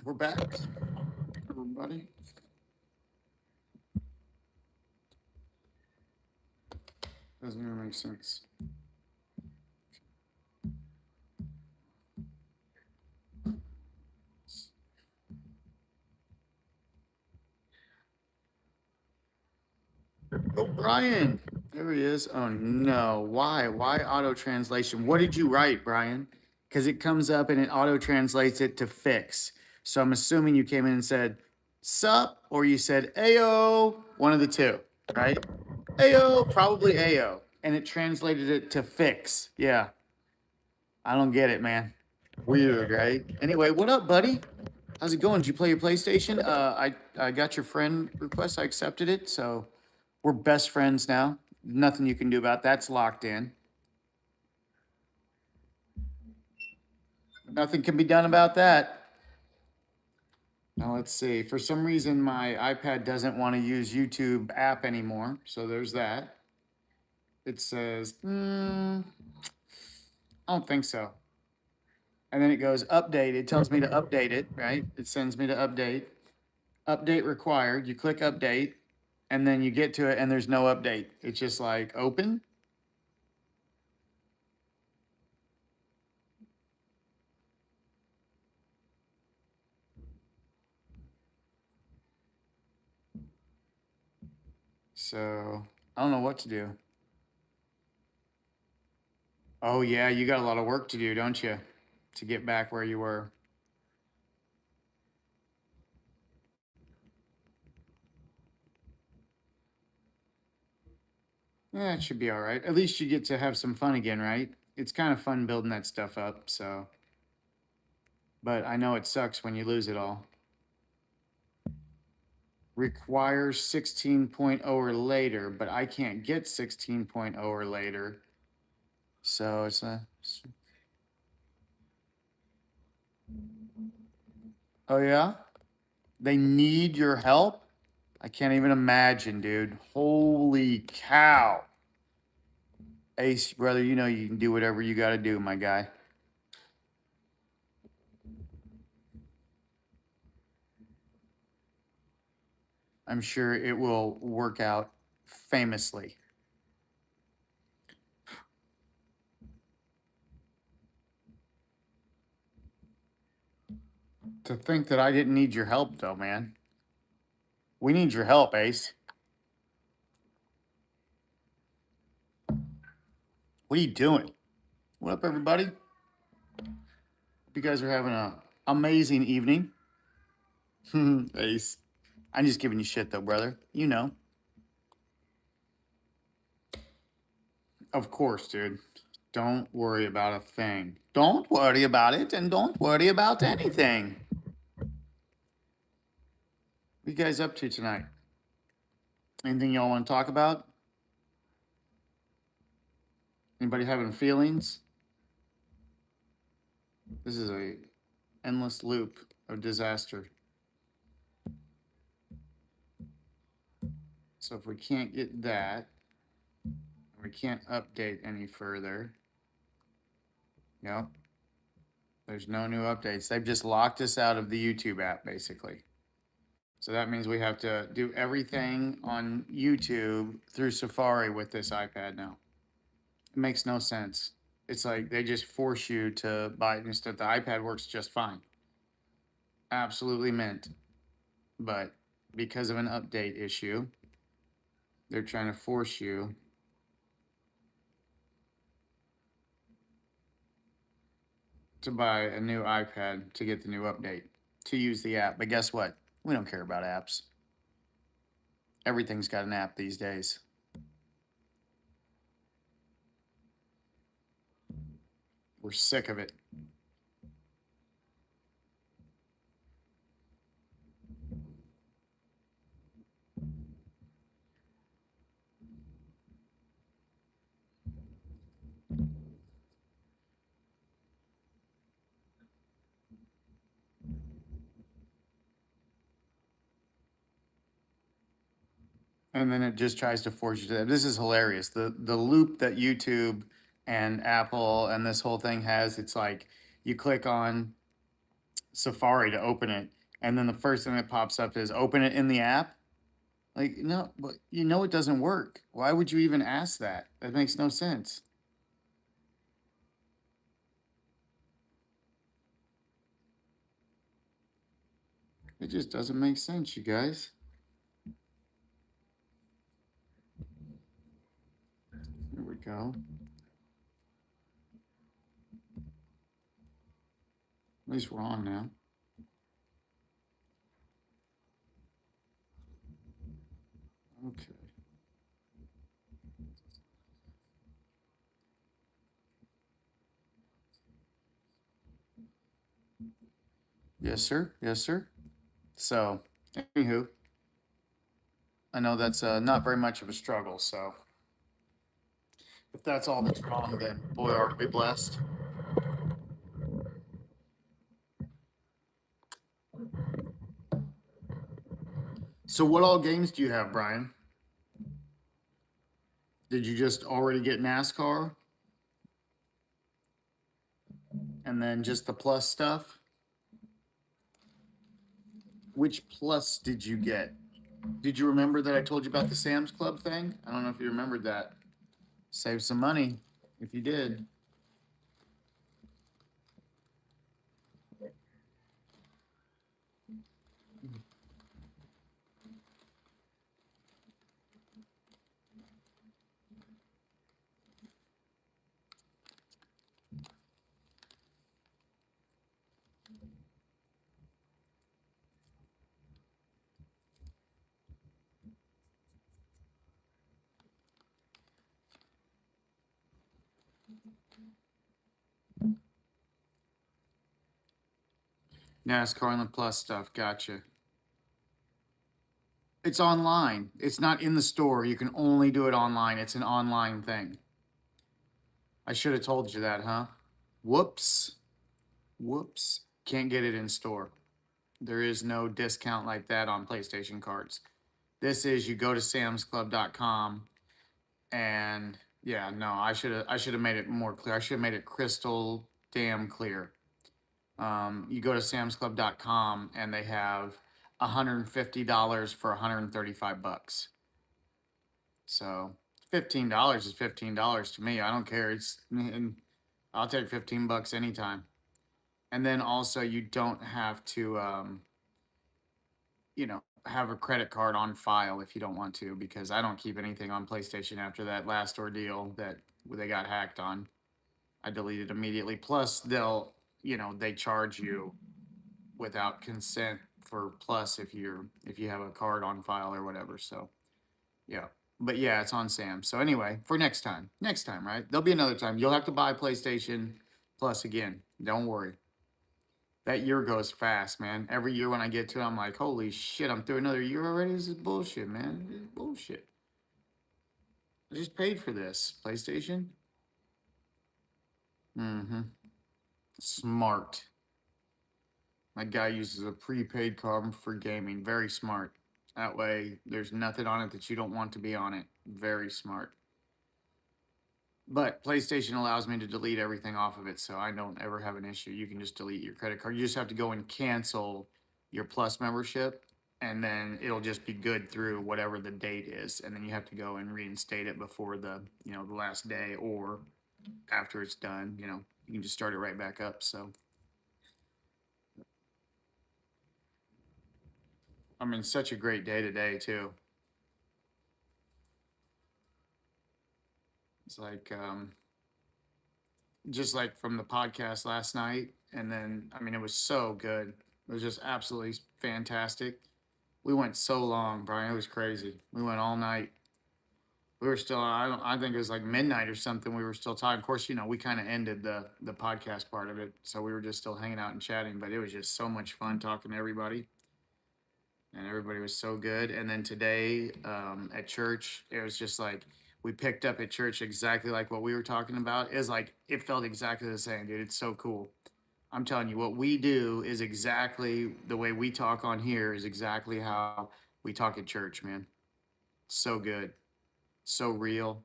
We're back, everybody. Doesn't even make sense. Oh, Brian. There he is. Oh no. Why? Why auto translation? What did you write, Brian? Because it comes up and it auto translates it to fix. So I'm assuming you came in and said sup or you said ayo, one of the two, right? Ayo, probably ayo. And it translated it to fix. Yeah. I don't get it, man. Weird, right? Anyway, what up, buddy? How's it going? Did you play your PlayStation? I got your friend request. I accepted it, so we're best friends now. Nothing you can do about that's locked in. Nothing can be done about that. Now let's see. For some reason, my iPad doesn't want to use YouTube app anymore, so there's that. It says, I don't think so. And then it goes update. It tells me to update it, right? It sends me to update. Update required. You click update, and then you get to it, and there's no update. It's just like open. So I don't know what to do. Oh, yeah, you got a lot of work to do, don't you? To get back where you were. Yeah, it should be all right. At least you get to have some fun again, right? It's kind of fun building that stuff up, so. But I know it sucks when you lose it all. Requires 16.0 or later, but I can't get 16.0 or later. So it's a. Oh, yeah? They need your help? I can't even imagine, dude. Holy cow. Ace, brother, you know you can do whatever you got to do, my guy. I'm sure it will work out famously. To think that I didn't need your help, though, man. We need your help, Ace. What are you doing? What up, everybody? Hope you guys are having an amazing evening. Ace. I'm just giving you shit, though, brother. You know. Of course, dude. Don't worry about a thing. Don't worry about it, and don't worry about anything. What you guys up to tonight? Anything y'all want to talk about? Anybody having feelings? This is a endless loop of disaster. So if we can't get that, we can't update any further. Yep. There's no new updates. They've just locked us out of the YouTube app, basically. So that means we have to do everything on YouTube through Safari with this iPad now. It makes no sense. It's like they just force you to buy it instead. The iPad works just fine. Absolutely mint. But because of an update issue, they're trying to force you to buy a new iPad to get the new update to use the app. But guess what? We don't care about apps. Everything's got an app these days. We're sick of it. And then it just tries to force you to that. This is hilarious. The loop that YouTube and Apple and this whole thing has, it's like you click on Safari to open it, and then the first thing that pops up is open it in the app. Like, no, but you know it doesn't work. Why would you even ask that? That makes no sense. It just doesn't make sense, you guys. Here we go. At least we're on now. Okay. Yes, sir. Yes, sir. So, anywho, I know that's not very much of a struggle. So, if that's all that's wrong, then boy, are we blessed. So, what all games do you have, Brian? Did you just already get NASCAR and then just the plus stuff? Which plus did you get? Did you remember that I told you about the Sam's Club thing? I don't know if you remembered that. Save some money if you did. NASCAR and the plus stuff. Gotcha. It's online. It's not in the store. You can only do it online. It's an online thing. I should have told you that, huh? Whoops. Whoops. Can't get it in store. There is no discount like that on PlayStation cards. This is you go to samsclub.com and yeah, no, I should have made it more clear. I should have made it crystal damn clear. You go to samsclub.com and they have $150 for 135 bucks. So $15 is $15 to me. I don't care. And I'll take 15 bucks anytime. And then also you don't have to have a credit card on file if you don't want to, because I don't keep anything on PlayStation after that last ordeal that they got hacked on. I deleted immediately. Plus they charge you without consent for plus if you have a card on file or whatever. So yeah. But yeah, it's on Sam. So anyway, for next time. Next time, right? There'll be another time. You'll have to buy PlayStation Plus again. Don't worry. That year goes fast, man. Every year when I get to it, I'm like, holy shit, I'm through another year already? This is bullshit, man. This is bullshit. I just paid for this. PlayStation? Mm-hmm. Smart. My guy uses a prepaid card for gaming. Very smart. That way, there's nothing on it that you don't want to be on it. Very smart. But PlayStation allows me to delete everything off of it, so I don't ever have an issue. You can just delete your credit card. You just have to go and cancel your Plus membership, and then it'll just be good through whatever the date is, and then you have to go and reinstate it before the last day, or after it's done. You can just start it right back up. So I'm in such a great day today too. It's like just like from the podcast last night, and then I mean it was so good. It was just absolutely fantastic. We went so long, Brian. It was crazy. We went all night. We were still. I don't. I think it was like midnight or something. We were still talking. Of course, we kind of ended the podcast part of it, so we were just still hanging out and chatting. But it was just so much fun talking to everybody, and everybody was so good. And then today at church, it was just like we picked up at church exactly like what we were talking about. It was like it felt exactly the same, dude. It's so cool. I'm telling you, what we do is exactly the way we talk on here is exactly how we talk at church, man. So good, so real,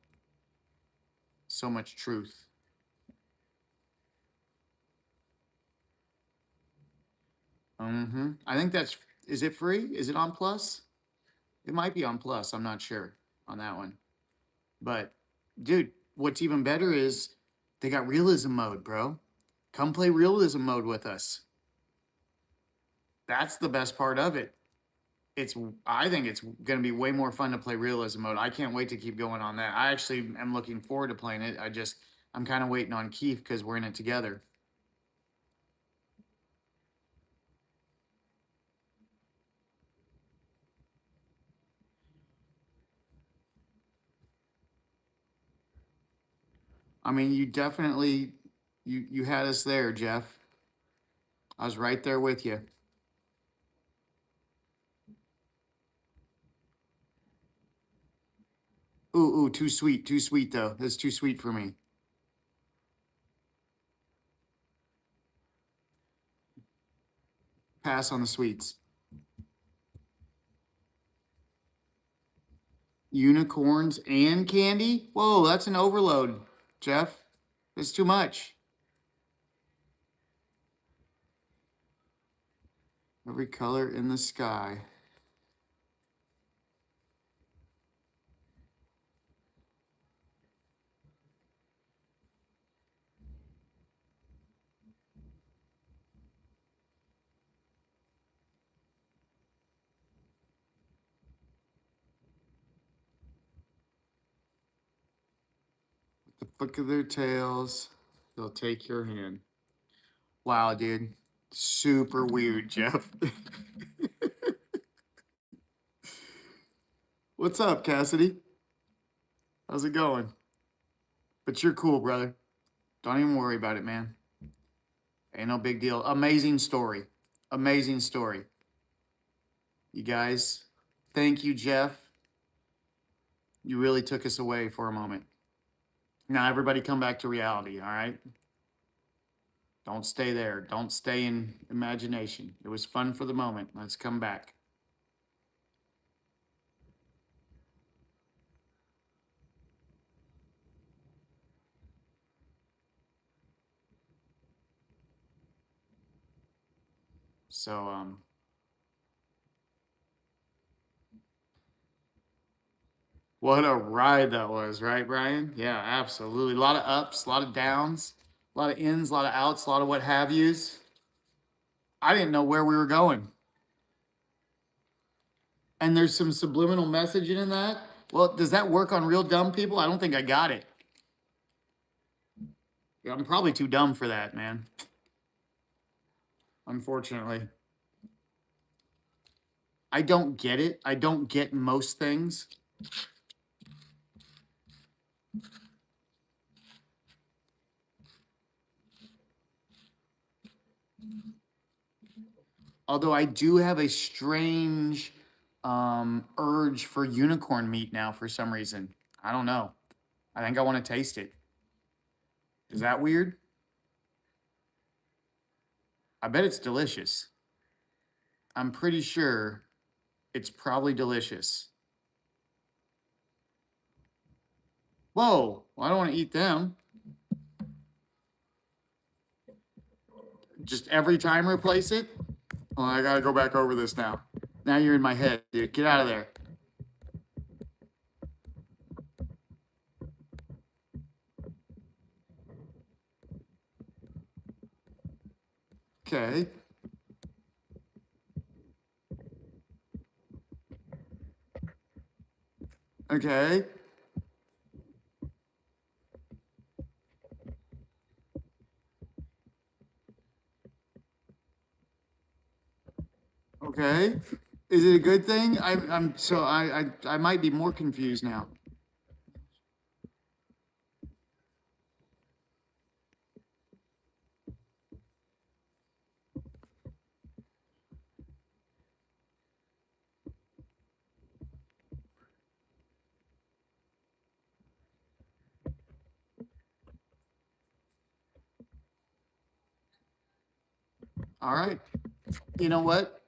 so much truth. I think that's, is it free? Is it on Plus? It might be on Plus. I'm not sure on that one. But dude, what's even better is they got realism mode, bro. Come play realism mode with us. That's the best part of it. It's, I think it's going to be way more fun to play realism mode. I can't wait to keep going on that. I actually am looking forward to playing it. I'm kind of waiting on Keith because we're in it together. I mean, you definitely, you had us there, Jeff. I was right there with you. Ooh, too sweet though. That's too sweet for me. Pass on the sweets. Unicorns and candy? Whoa, that's an overload, Jeff. It's too much. Every color in the sky. The flick of their tails, they'll take your hand. Wow, dude. Super weird, Jeff. What's up, Cassidy? How's it going? But you're cool, brother. Don't even worry about it, man. Ain't no big deal. Amazing story. Amazing story. You guys, thank you, Jeff. You really took us away for a moment. Now, everybody come back to reality, all right? Don't stay there. Don't stay in imagination. It was fun for the moment. Let's come back. So, what a ride that was, right, Brian? Yeah, absolutely. A lot of ups, a lot of downs, a lot of ins, a lot of outs, a lot of what have yous. I didn't know where we were going. And there's some subliminal messaging in that. Well, does that work on real dumb people? I don't think I got it. I'm probably too dumb for that, man. Unfortunately. I don't get it. I don't get most things. Although I do have a strange urge for unicorn meat now for some reason. I don't know. I think I want to taste it. Is that weird? I bet it's delicious. I'm pretty sure it's probably delicious. Whoa, well, I don't want to eat them. Just every time replace it? Oh, I gotta go back over this now. Now you're in my head, dude. Get out of there. Okay. Okay. Okay. Is it a good thing? I'm so I might be more confused now. All right. You know what?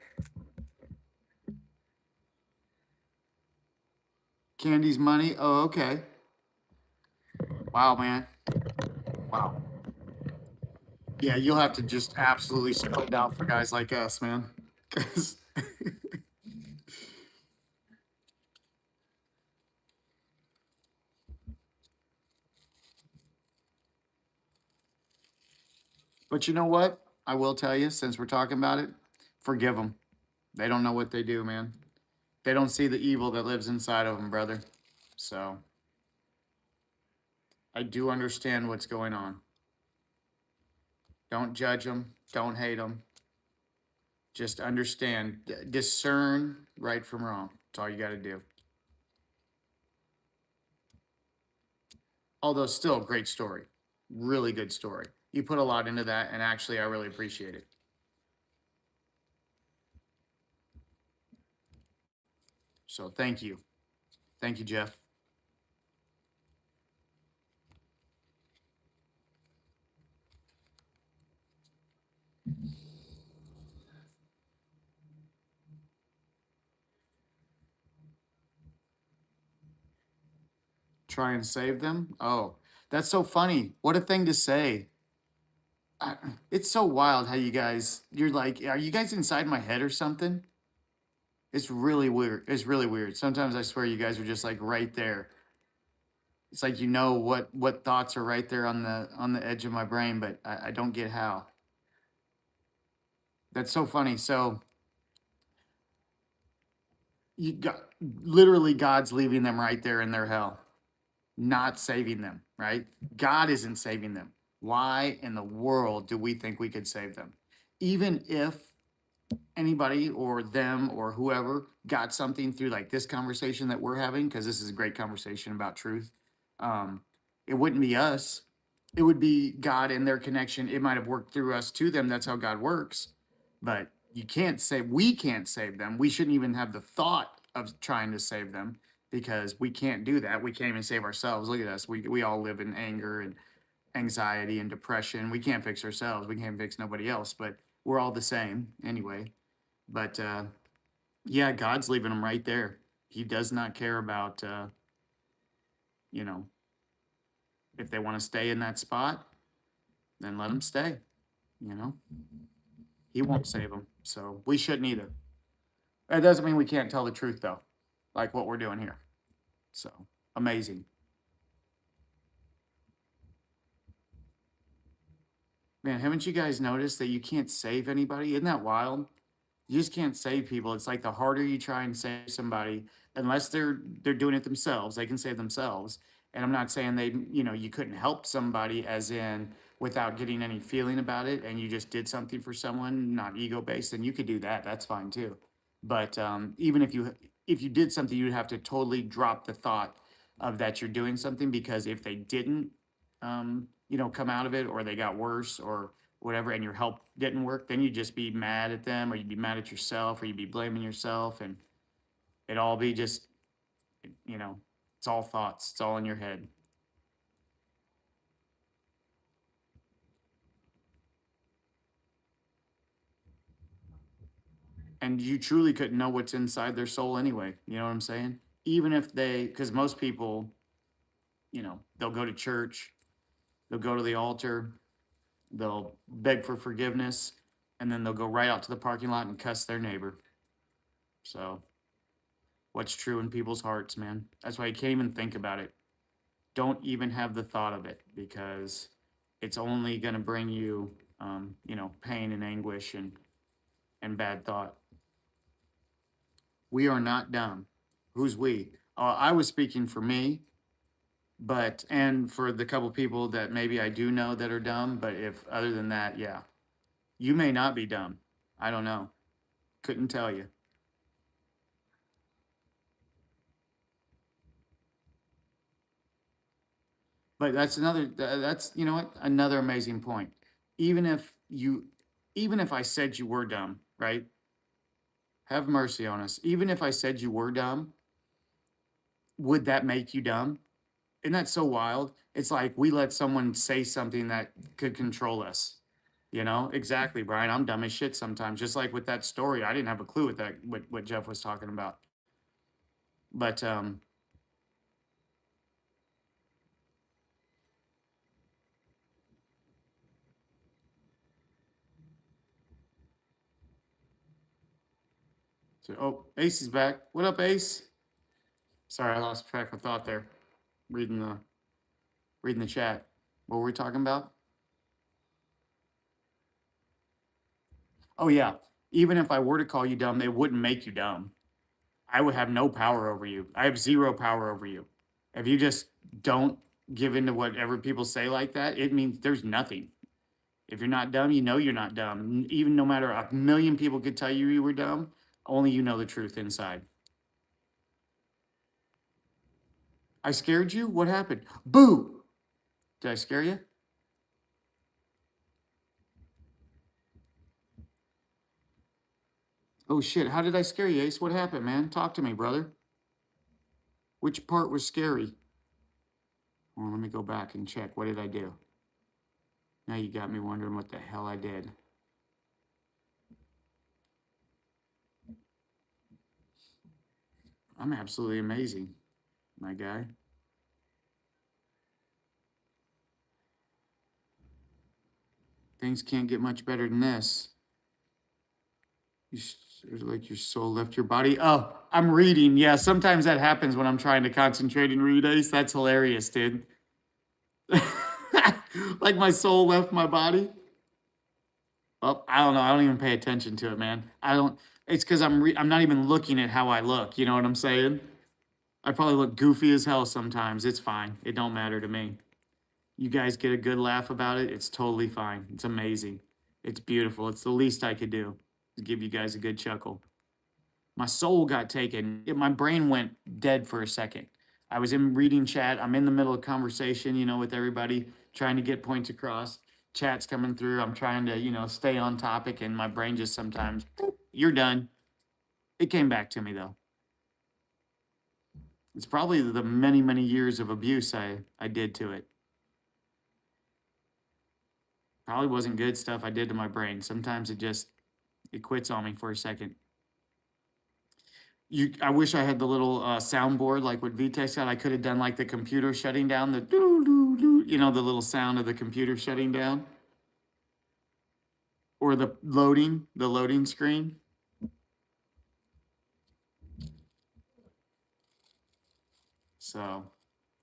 Candy's money. Oh, okay. Wow, man. Wow. Yeah, you'll have to just absolutely split it out for guys like us, man. 'Cause but you know what? I will tell you, since we're talking about it, forgive them. They don't know what they do, man. They don't see the evil that lives inside of them, brother. So I do understand what's going on. Don't judge them. Don't hate them. Just understand, discern right from wrong. That's all you got to do. Although, still, great story. Really good story. You put a lot into that, and actually, I really appreciate it. So, thank you. Thank you, Jeff. Try and save them. Oh, that's so funny. What a thing to say. I, it's so wild how you guys, you're like, are you guys inside my head or something? It's really weird. It's really weird. Sometimes I swear you guys are just like right there. It's like you know what thoughts are right there on the edge of my brain, but I don't get how. That's so funny. So you got literally God's leaving them right there in their hell, not saving them, right? God isn't saving them. Why in the world do we think we could save them? Even if anybody or them or whoever got something through like this conversation that we're having, because this is a great conversation about truth, um, it wouldn't be us. It would be God and their connection. It might have worked through us to them. That's how God works. But you can't say, we can't save them. We shouldn't even have the thought of trying to save them because we can't do that. We can't even save ourselves. Look at us. We all live in anger and anxiety and depression. We can't fix ourselves. We can't fix nobody else, but we're all the same anyway. But yeah, God's leaving them right there. He does not care about, you know, if they want to stay in that spot, then let them stay. You know, He won't save them. So we shouldn't either. That doesn't mean we can't tell the truth, though, like what we're doing here. So amazing. Man, haven't you guys noticed that you can't save anybody? Isn't that wild? You just can't save people. It's like the harder you try and save somebody, unless they're doing it themselves, they can save themselves. And I'm not saying they, you couldn't help somebody as in without getting any feeling about it and you just did something for someone, not ego based, then you could do that. That's fine too. But even if you did something, you'd have to totally drop the thought of that you're doing something because if they didn't come out of it or they got worse or whatever, and your help didn't work, then you'd just be mad at them, or you'd be mad at yourself, or you'd be blaming yourself, and it'd all be just, you know, it's all thoughts, it's all in your head. And you truly couldn't know what's inside their soul anyway. You know what I'm saying? Even if because most people, they'll go to church, they'll go to the altar, they'll beg for forgiveness, and then they'll go right out to the parking lot and cuss their neighbor. So, what's true in people's hearts, man? That's why you can't even think about it. Don't even have the thought of it because it's only going to bring you, pain and anguish and bad thought. We are not dumb. Who's we? I was speaking for me, and for the couple people that maybe I do know that are dumb. But if other than that, yeah, you may not be dumb. I don't know. Couldn't tell you. But that's what, another amazing point. Even if you, even if I said you were dumb, right? Have mercy on us. Even if I said you were dumb, would that make you dumb? Isn't that so wild? It's like we let someone say something that could control us. Exactly, Brian. I'm dumb as shit sometimes. Just like with that story, I didn't have a clue what Jeff was talking about. But So, oh, Ace is back. What up, Ace? Sorry, I lost track of thought there. Reading the chat. What were we talking about? Oh yeah. Even if I were to call you dumb, it wouldn't make you dumb. I would have no power over you. I have zero power over you. If you just don't give in to whatever people say like that, it means there's nothing. If you're not dumb, you know you're not dumb. Even no matter a million people could tell you you were dumb, only you know the truth inside. I scared you? What happened? Boo! Did I scare you? Oh shit, how did I scare you, Ace? What happened, man? Talk to me, brother. Which part was scary? Well, let me go back and check. What did I do? Now you got me wondering what the hell I did. I'm absolutely amazing, my guy. Things can't get much better than this. It's like your soul left your body. Oh, I'm reading. Yeah, sometimes that happens when I'm trying to concentrate and read, Ace. That's hilarious, dude. Like my soul left my body. Well, I don't know. I don't even pay attention to it, man. I don't. It's because I'm not even looking at how I look. You know what I'm saying? I probably look goofy as hell sometimes. It's fine. It don't matter to me. You guys get a good laugh about it. It's totally fine. It's amazing. It's beautiful. It's the least I could do to give you guys a good chuckle. My soul got taken. My brain went dead for a second. I was in reading chat. I'm in the middle of conversation, with everybody trying to get points across. Chat's coming through. I'm trying to, stay on topic, and my brain just sometimes, you're done. It came back to me though. It's probably the many, many years of abuse I did to it. Probably wasn't good stuff I did to my brain. Sometimes it quits on me for a second. I wish I had the little soundboard like what VTech had. I could have done like the computer shutting down, the doo doo doo, the little sound of the computer shutting down, or the loading screen. So,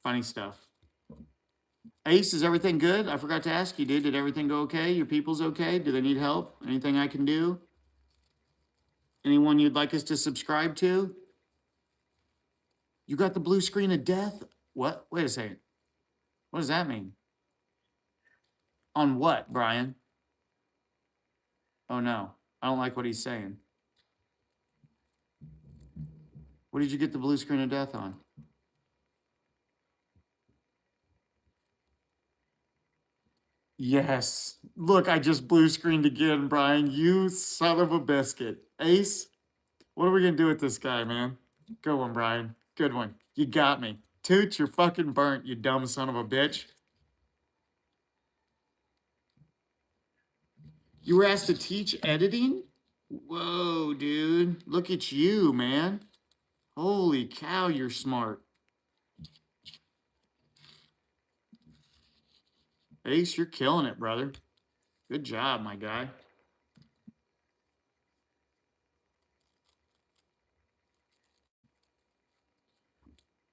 funny stuff. Ace, is everything good? I forgot to ask you, dude. Did everything go okay? Your people's okay? Do they need help? Anything I can do? Anyone you'd like us to subscribe to? You got the blue screen of death? What? Wait a second. What does that mean? On what, Brian? Oh no, I don't like what he's saying. What did you get the blue screen of death on? Yes. Look, I just blue screened again, Brian. You son of a biscuit. Ace, what are we going to do with this guy, man? Good one, Brian. Good one. You got me. Toots, you're fucking burnt, you dumb son of a bitch. You were asked to teach editing? Whoa, dude. Look at you, man. Holy cow, you're smart. Ace, you're killing it, brother. Good job, my guy.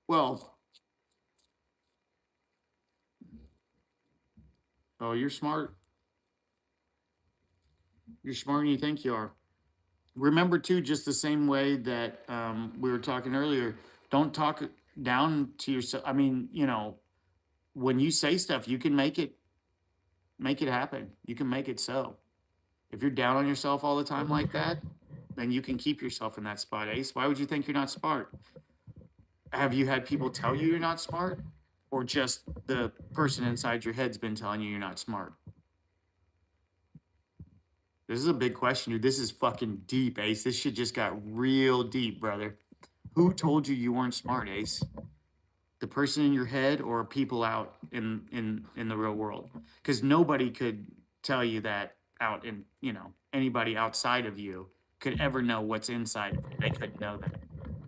Well, oh, you're smart. You're smarter than you think you are. Remember, too, just the same way that we were talking earlier, don't talk down to yourself. I mean, when you say stuff, you can make it happen. You can make it so. If you're down on yourself all the time like that, then you can keep yourself in that spot, Ace. Why would you think you're not smart? Have you had people tell you you're not smart? Or just the person inside your head's been telling you you're not smart? This is a big question, dude. This is fucking deep, Ace. This shit just got real deep, brother. Who told you you weren't smart, Ace? The person in your head or people out in the real world? Because nobody could tell you that out in, anybody outside of you could ever know what's inside of you. They couldn't know that.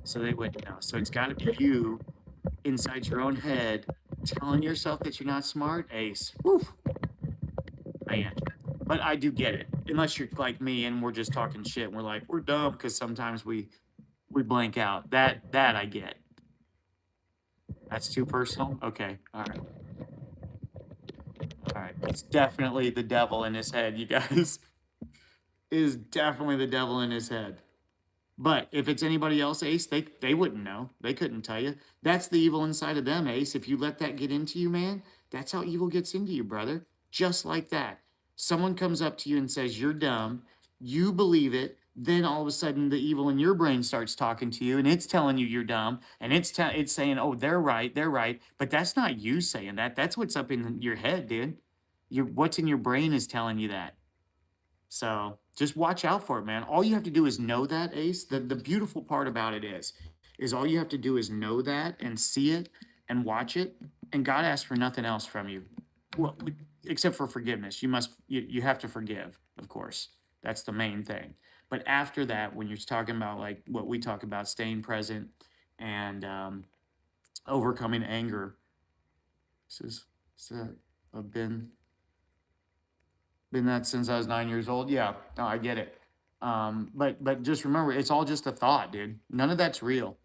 So they wouldn't know. So it's got to be you inside your own head telling yourself that you're not smart, Ace. Woo. Man. But I do get it. unless you're like me and we're just talking shit and we're like, we're dumb because sometimes we blank out. That I get. That's too personal? Okay. All right. All right. It's definitely the devil in his head, you guys. It is definitely the devil in his head. But if it's anybody else, Ace, they wouldn't know. They couldn't tell you. That's the evil inside of them, Ace. If you let that get into you, man, that's how evil gets into you, brother. Just like that. Someone comes up to you and says you're dumb, you believe it, then all of a sudden the evil in your brain starts talking to you and it's telling you you're dumb and it's saying, "Oh, they're right." But that's not you saying that. That's what's up in your head, dude. What's in your brain is telling you that. So just watch out for it, man. All you have to do is know that, Ace. The beautiful part about it is all you have to do is know that and see it and watch it. And God asks for nothing else from you. Well, except for forgiveness. You have to forgive, of course. That's the main thing. But after that, when you're talking about like what we talk about, staying present and overcoming anger, this is I've been that since I was 9 years old. Yeah, no, I get it. But just remember, it's all just a thought, dude. None of that's real.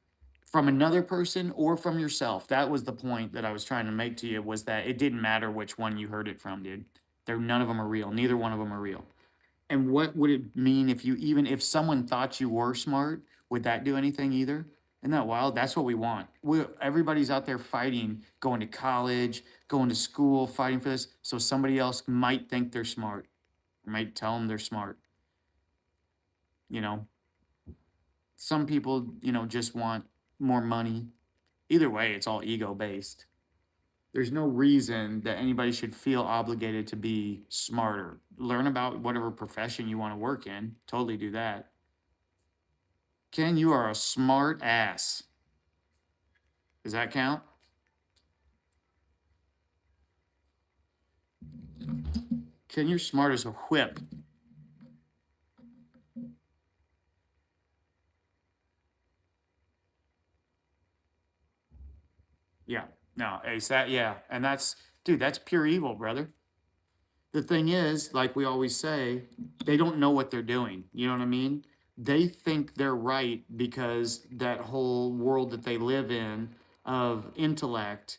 From another person or from yourself. That was the point that I was trying to make to you was that it didn't matter which one you heard it from, dude. They're none of them are real. Neither one of them are real. And what would it mean if you even if someone thought you were smart, would that do anything either? Isn't that wild? That's what we want. Everybody's out there fighting, going to college, going to school, fighting for this, so somebody else might think they're smart, might tell them they're smart. You know, some people, just want more money. Either way, it's all ego based. There's no reason that anybody should feel obligated to be smarter. Learn about whatever profession you want to work in. Totally do that. Ken, you are a smart ass. Does that count? Ken, you're smart as a whip. Yeah. No, Ace, yeah. And dude, that's pure evil, brother. The thing is, like we always say, they don't know what they're doing. You know what I mean? They think they're right because that whole world that they live in of intellect,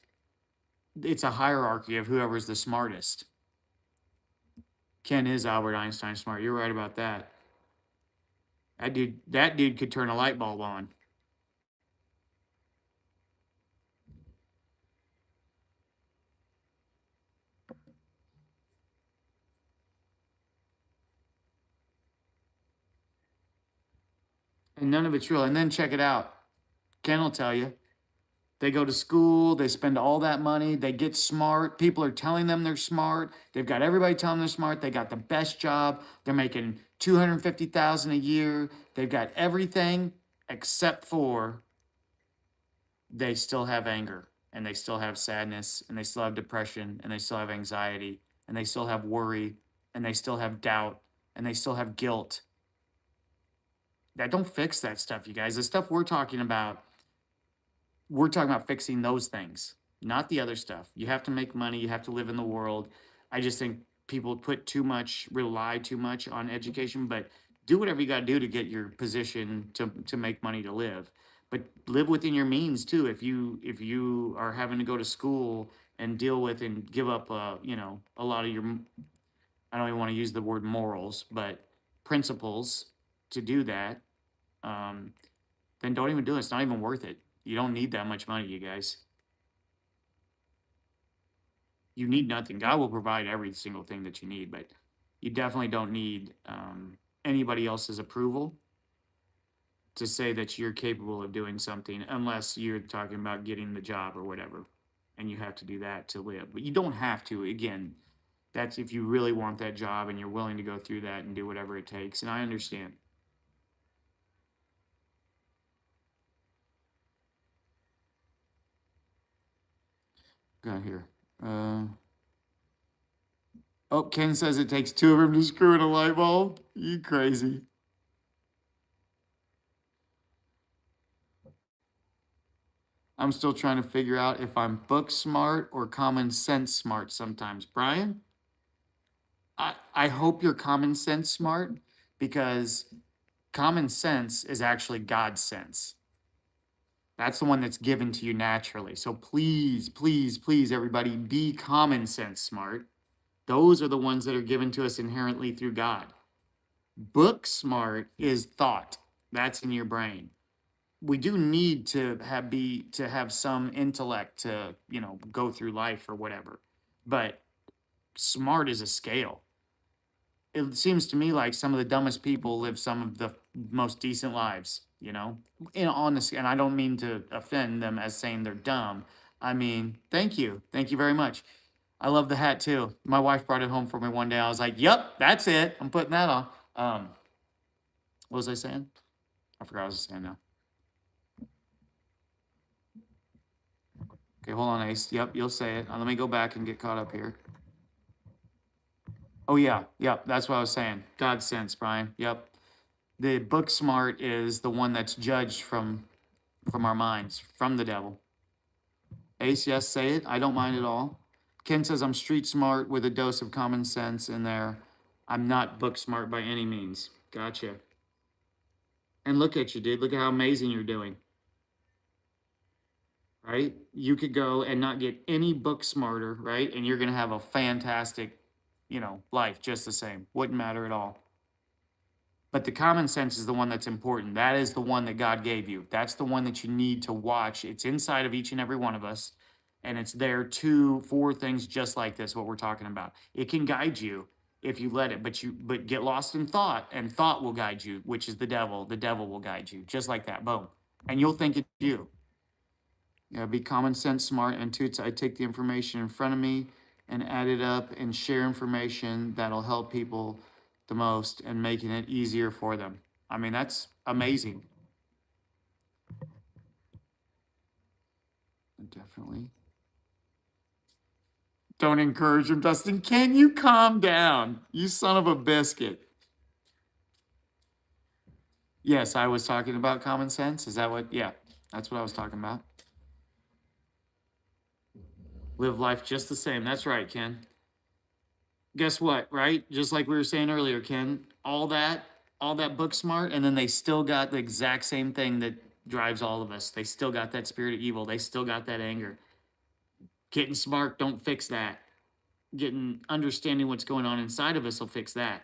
it's a hierarchy of whoever's the smartest. Ken is Albert Einstein smart. You're right about that. That dude could turn a light bulb on. And none of it's real. And then check it out. Ken will tell you. They go to school, they spend all that money, they get smart. People are telling them they're smart. They've got everybody telling them they're smart. They got the best job. They're making 250,000 a year. They've got everything except for they still have anger and they still have sadness and they still have depression and they still have anxiety and they still have worry and they still have doubt and they still have guilt. That don't fix that stuff, you guys. The stuff we're talking about fixing those things, not the other stuff. You have to make money, you have to live in the world. I just think people rely too much on education, but do whatever you got to do to get your position to make money to live. But live within your means too. If you are having to go to school and deal with and give up a lot of your I don't even want to use the word morals, but principles to do that, um, then don't even do it. It's not even worth it. You don't need that much money, you guys. You need nothing. God will provide every single thing that you need, but you definitely don't need anybody else's approval to say that you're capable of doing something unless you're talking about getting the job or whatever. And you have to do that to live. But you don't have to. Again, that's if you really want that job and you're willing to go through that and do whatever it takes. And I understand. Got here. Oh, Ken says it takes two of them to screw in a light bulb. You crazy. I'm still trying to figure out if I'm book smart or common sense smart sometimes. Brian? I hope you're common sense smart, because common sense is actually God's sense. That's the one that's given to you naturally. So please, please, please, everybody, be common sense smart. Those are the ones that are given to us inherently through God. Book smart is thought. That's in your brain. We do need to have some intellect to, go through life or whatever. But smart is a scale. It seems to me like some of the dumbest people live some of the most decent lives, in honesty. And I don't mean to offend them as saying they're dumb. I mean, thank you. Thank you very much. I love the hat too. My wife brought it home for me one day. I was like, yep, that's it. I'm putting that on. What was I saying? I forgot what I was saying now. Okay, hold on, Ace. Yep, you'll say it. Let me go back and get caught up here. Oh yeah, yep, that's what I was saying. God sense, Brian. Yep. The book smart is the one that's judged from our minds, from the devil. Ace, yes, say it. I don't mind at all. Ken says I'm street smart with a dose of common sense in there. I'm not book smart by any means. Gotcha. And look at you, dude. Look at how amazing you're doing. Right? You could go and not get any book smarter, right? And you're going to have a fantastic, life just the same. Wouldn't matter at all. But the common sense is the one that's important. That is the one that God gave you. That's the one that you need to watch. It's inside of each and every one of us. And it's there for things just like this, what we're talking about. It can guide you if you let it, but get lost in thought, and thought will guide you, which is the devil. The devil will guide you, just like that. Boom. And you'll think it's you. Yeah, be common sense smart. And two, I take the information in front of me and add it up and share information that'll help people the most and making it easier for them. I mean, that's amazing. Definitely. Don't encourage him, Dustin. Can you calm down? You son of a biscuit. Yes, I was talking about common sense. Is that what? Yeah, that's what I was talking about. Live life just the same. That's right, Ken. Guess what, right? Just like we were saying earlier, Ken, all that book smart, and then they still got the exact same thing that drives all of us. They still got that spirit of evil. They still got that anger. Getting smart don't fix that. Getting understanding what's going on inside of us will fix that.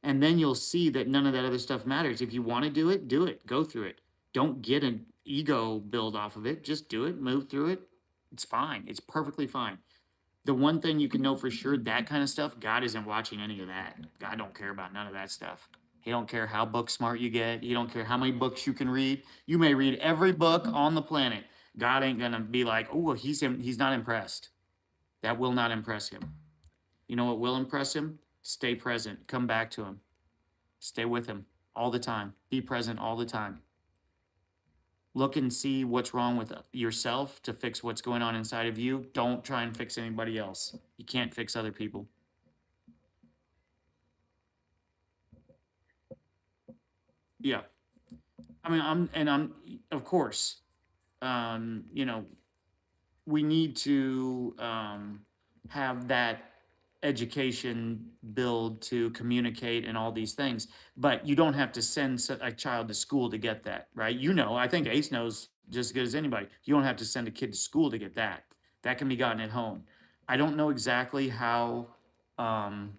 And then you'll see that none of that other stuff matters. If you want to do it, go through it. Don't get an ego build off of it. Just do it, move through it. It's fine. It's perfectly fine. The one thing you can know for sure, that kind of stuff, God isn't watching any of that. God don't care about none of that stuff. He don't care how book smart you get. He don't care how many books you can read. You may read every book on the planet. God ain't gonna be like, oh, he's not impressed. That will not impress him. You know what will impress him? Stay present. Come back to him. Stay with him all the time. Be present all the time. Look and see what's wrong with yourself to fix what's going on inside of you. Don't try and fix anybody else. You can't fix other people. Yeah. I mean, of course, um, you know, we need to have that education build to communicate and all these things, but you don't have to send a child to school to get that, right? I think Ace knows just as good as anybody. You don't have to send a kid to school to get that. That can be gotten at home. I don't know exactly how, um,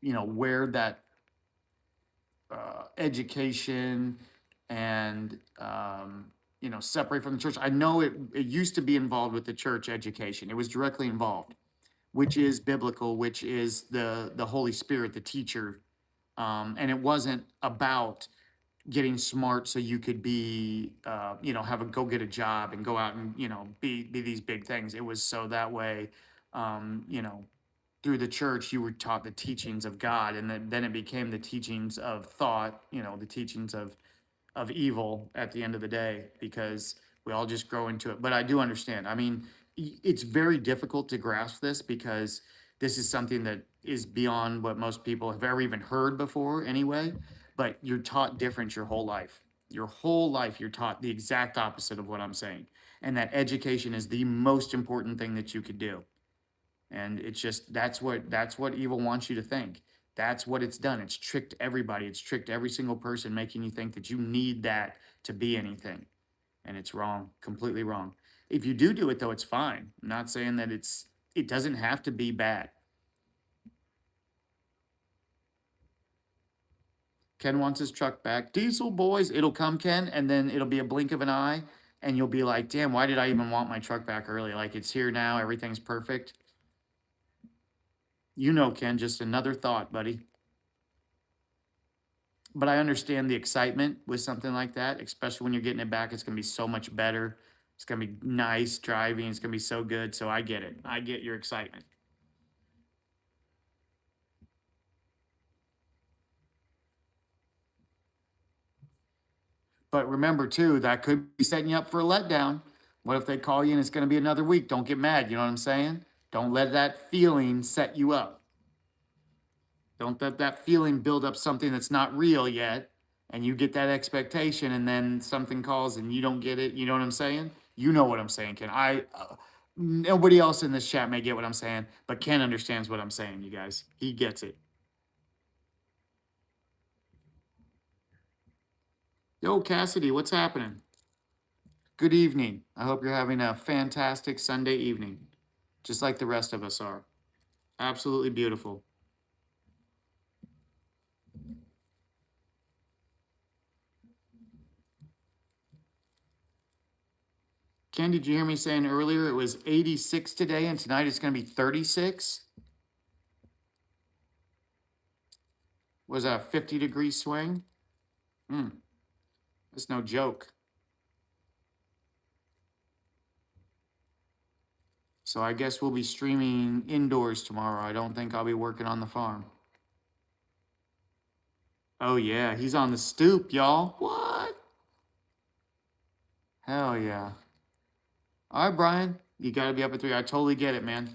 where that education and separate from the church. I know it used to be involved with the church education. It was directly involved, which is biblical, which is the Holy Spirit, the teacher, and it wasn't about getting smart so you could be have a go get a job and go out and be these big things. It was so that way, um, you know through the church you were taught the teachings of God, and then it became the teachings of thought, the teachings of evil at the end of the day, because we all just grow into it. But I do understand. I mean, it's very difficult to grasp this because this is something that is beyond what most people have ever even heard before anyway. But you're taught different your whole life. Your whole life, you're taught the exact opposite of what I'm saying. And that education is the most important thing that you could do. And it's just that's what evil wants you to think. That's what it's done. It's tricked everybody. It's tricked every single person, making you think that you need that to be anything. And it's wrong, completely wrong. If you do it though, it's fine. I'm not saying that it doesn't have to be bad. Ken wants his truck back. Diesel boys, it'll come, Ken, and then it'll be a blink of an eye, and you'll be like, damn, why did I even want my truck back early? Like, it's here now, everything's perfect. You know, Ken, just another thought, buddy. But I understand the excitement with something like that, especially when you're getting it back. It's going to be so much better. It's going to be nice driving. It's going to be so good. So I get it. I get your excitement. But remember, too, that could be setting you up for a letdown. What if they call you and it's going to be another week? Don't get mad. You know what I'm saying? Don't let that feeling set you up. Don't let that feeling build up something that's not real yet. And you get that expectation, and then something calls and you don't get it. You know what I'm saying? You know what I'm saying, Ken. Nobody else in this chat may get what I'm saying, but Ken understands what I'm saying, you guys. He gets it. Yo, Cassidy, what's happening? Good evening. I hope you're having a fantastic Sunday evening, just like the rest of us are. Absolutely beautiful. Ken, did you hear me saying earlier it was 86 today and tonight it's going to be 36? Was that a 50-degree swing? That's no joke. So I guess we'll be streaming indoors tomorrow. I don't think I'll be working on the farm. Oh yeah, he's on the stoop, y'all. What? Hell yeah. All right, Brian, you got to be up at 3. I totally get it, man.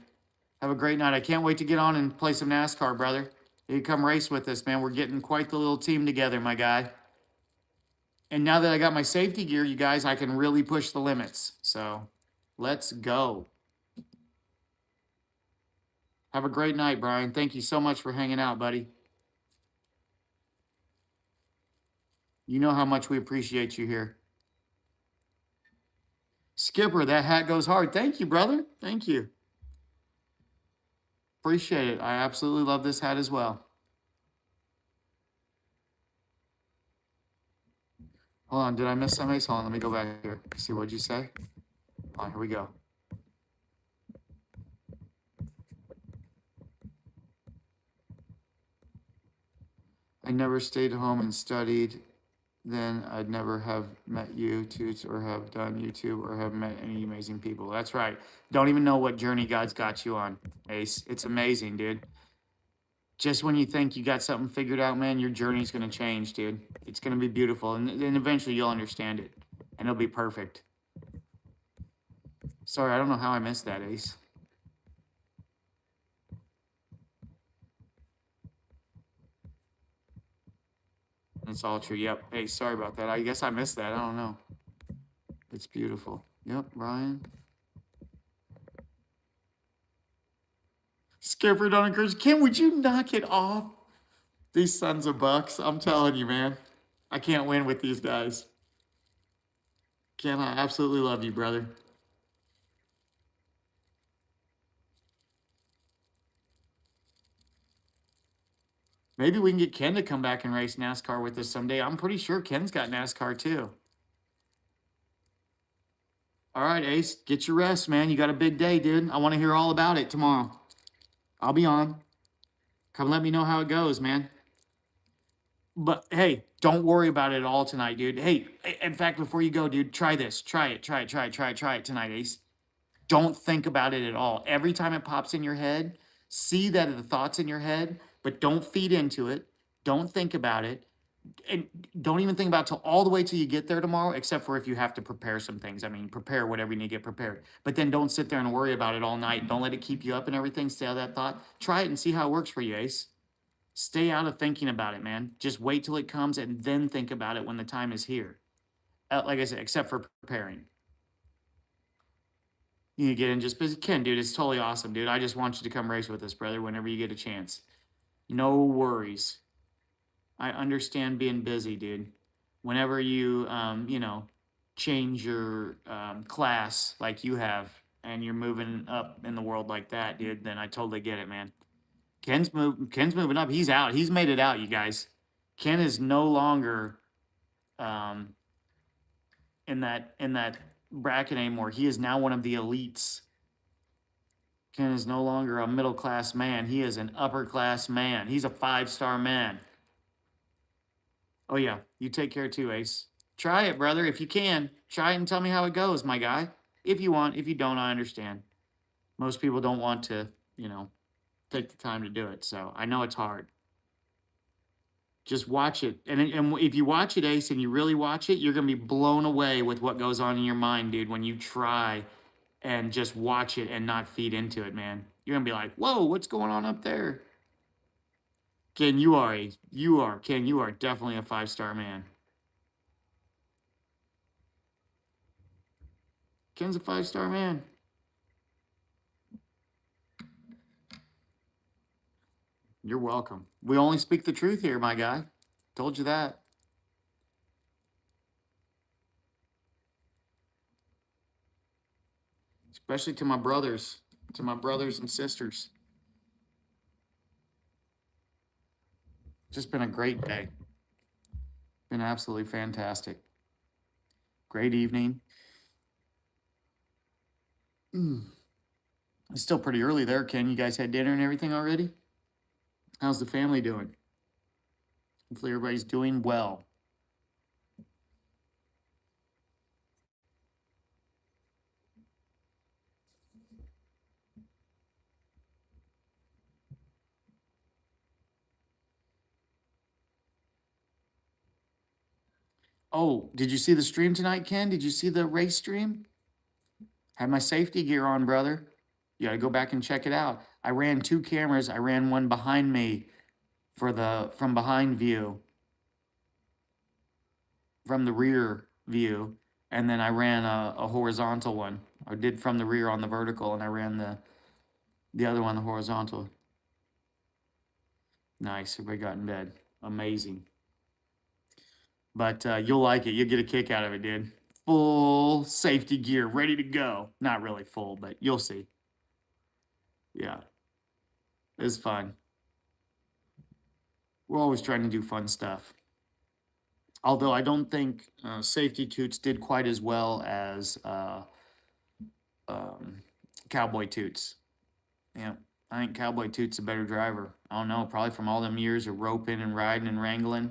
Have a great night. I can't wait to get on and play some NASCAR, brother. You come race with us, man. We're getting quite the little team together, my guy. And now that I got my safety gear, you guys, I can really push the limits. So let's go. Have a great night, Brian. Thank you so much for hanging out, buddy. You know how much we appreciate you here. Skipper, that hat goes hard. Thank you, brother. Thank you. Appreciate it. I absolutely love this hat as well. Hold on, did I miss some Ace? Hold on, let me go back here. See, what'd you say? All right, here we go. I never stayed home and studied. Then I'd never have met you, Toots, or have done YouTube, or have met any amazing people. That's right. Don't even know what journey God's got you on, Ace. It's amazing, dude. Just when you think you got something figured out, man, your journey's going to change, dude. It's going to be beautiful. And then eventually you'll understand it, and it'll be perfect. Sorry, I don't know how I missed that, Ace. It's all true. Yep. Hey, sorry about that. I guess I missed that. I don't know. It's beautiful. Yep, Ryan. Skipper, don't encourage. Kim, would you knock it off? These sons of bucks. I'm telling you, man. I can't win with these guys. Ken, I absolutely love you, brother. Maybe we can get Ken to come back and race NASCAR with us someday. I'm pretty sure Ken's got NASCAR too. All right, Ace, get your rest, man. You got a big day, dude. I want to hear all about it tomorrow. I'll be on. Come let me know how it goes, man. But hey, don't worry about it at all tonight, dude. Hey, in fact, before you go, dude, try this. Try it tonight, Ace. Don't think about it at all. Every time it pops in your head, see that the thought's in your head, but don't feed into it. Don't think about it. And don't even think about it till all the way till you get there tomorrow, except for if you have to prepare some things. I mean, prepare whatever you need to get prepared. But then don't sit there and worry about it all night. Don't let it keep you up and everything. Stay out of that thought. Try it and see how it works for you, Ace. Stay out of thinking about it, man. Just wait till it comes and then think about it when the time is here. Like I said, except for preparing. You get in just busy. Ken, dude, it's totally awesome, dude. I just want you to come race with us, brother, whenever you get a chance. No worries. I understand being busy, dude. Whenever you, change your class like you have, and you're moving up in the world like that, dude, then I totally get it, man. Ken's moving up. He's out. He's made it out, you guys. Ken is no longer um, in that bracket anymore. He is now one of the elites. Ken is no longer a middle class man. He is an upper class man. He's a 5-star man. Oh yeah, you take care too, Ace. Try it, brother, if you can. Try it and tell me how it goes, my guy. If you want, if you don't, I understand. Most people don't want to, take the time to do it. So I know it's hard. Just watch it, and if you watch it, Ace, and you really watch it, you're gonna be blown away with what goes on in your mind, dude. When you try and just watch it and not feed into it, man, you're gonna be like, "Whoa, what's going on up there?" Ken, Ken, you are definitely a 5-star man. Ken's a 5-star man. You're welcome. We only speak the truth here, my guy. Told you that. Especially to my brothers and sisters. Just been a great day. Been absolutely fantastic. Great evening. It's still pretty early there, Ken. You guys had dinner and everything already? How's the family doing? Hopefully everybody's doing well. Oh, did you see the stream tonight, Ken? Did you see the race stream? Had my safety gear on, brother. You gotta go back and check it out. I ran 2 cameras. I ran one behind me for the from behind view, from the rear view, and then I ran a horizontal one. I did from the rear on the vertical, and I ran the other one, the horizontal. Nice. Everybody got in bed. Amazing. But you'll like it. You'll get a kick out of it, dude. Full safety gear, ready to go. Not really full, but you'll see. Yeah, it's fun. We're always trying to do fun stuff. Although I don't think Safety Toots did quite as well as um, Cowboy Toots. Yeah, I think Cowboy Toots a better driver. I don't know, probably from all them years of roping and riding and wrangling.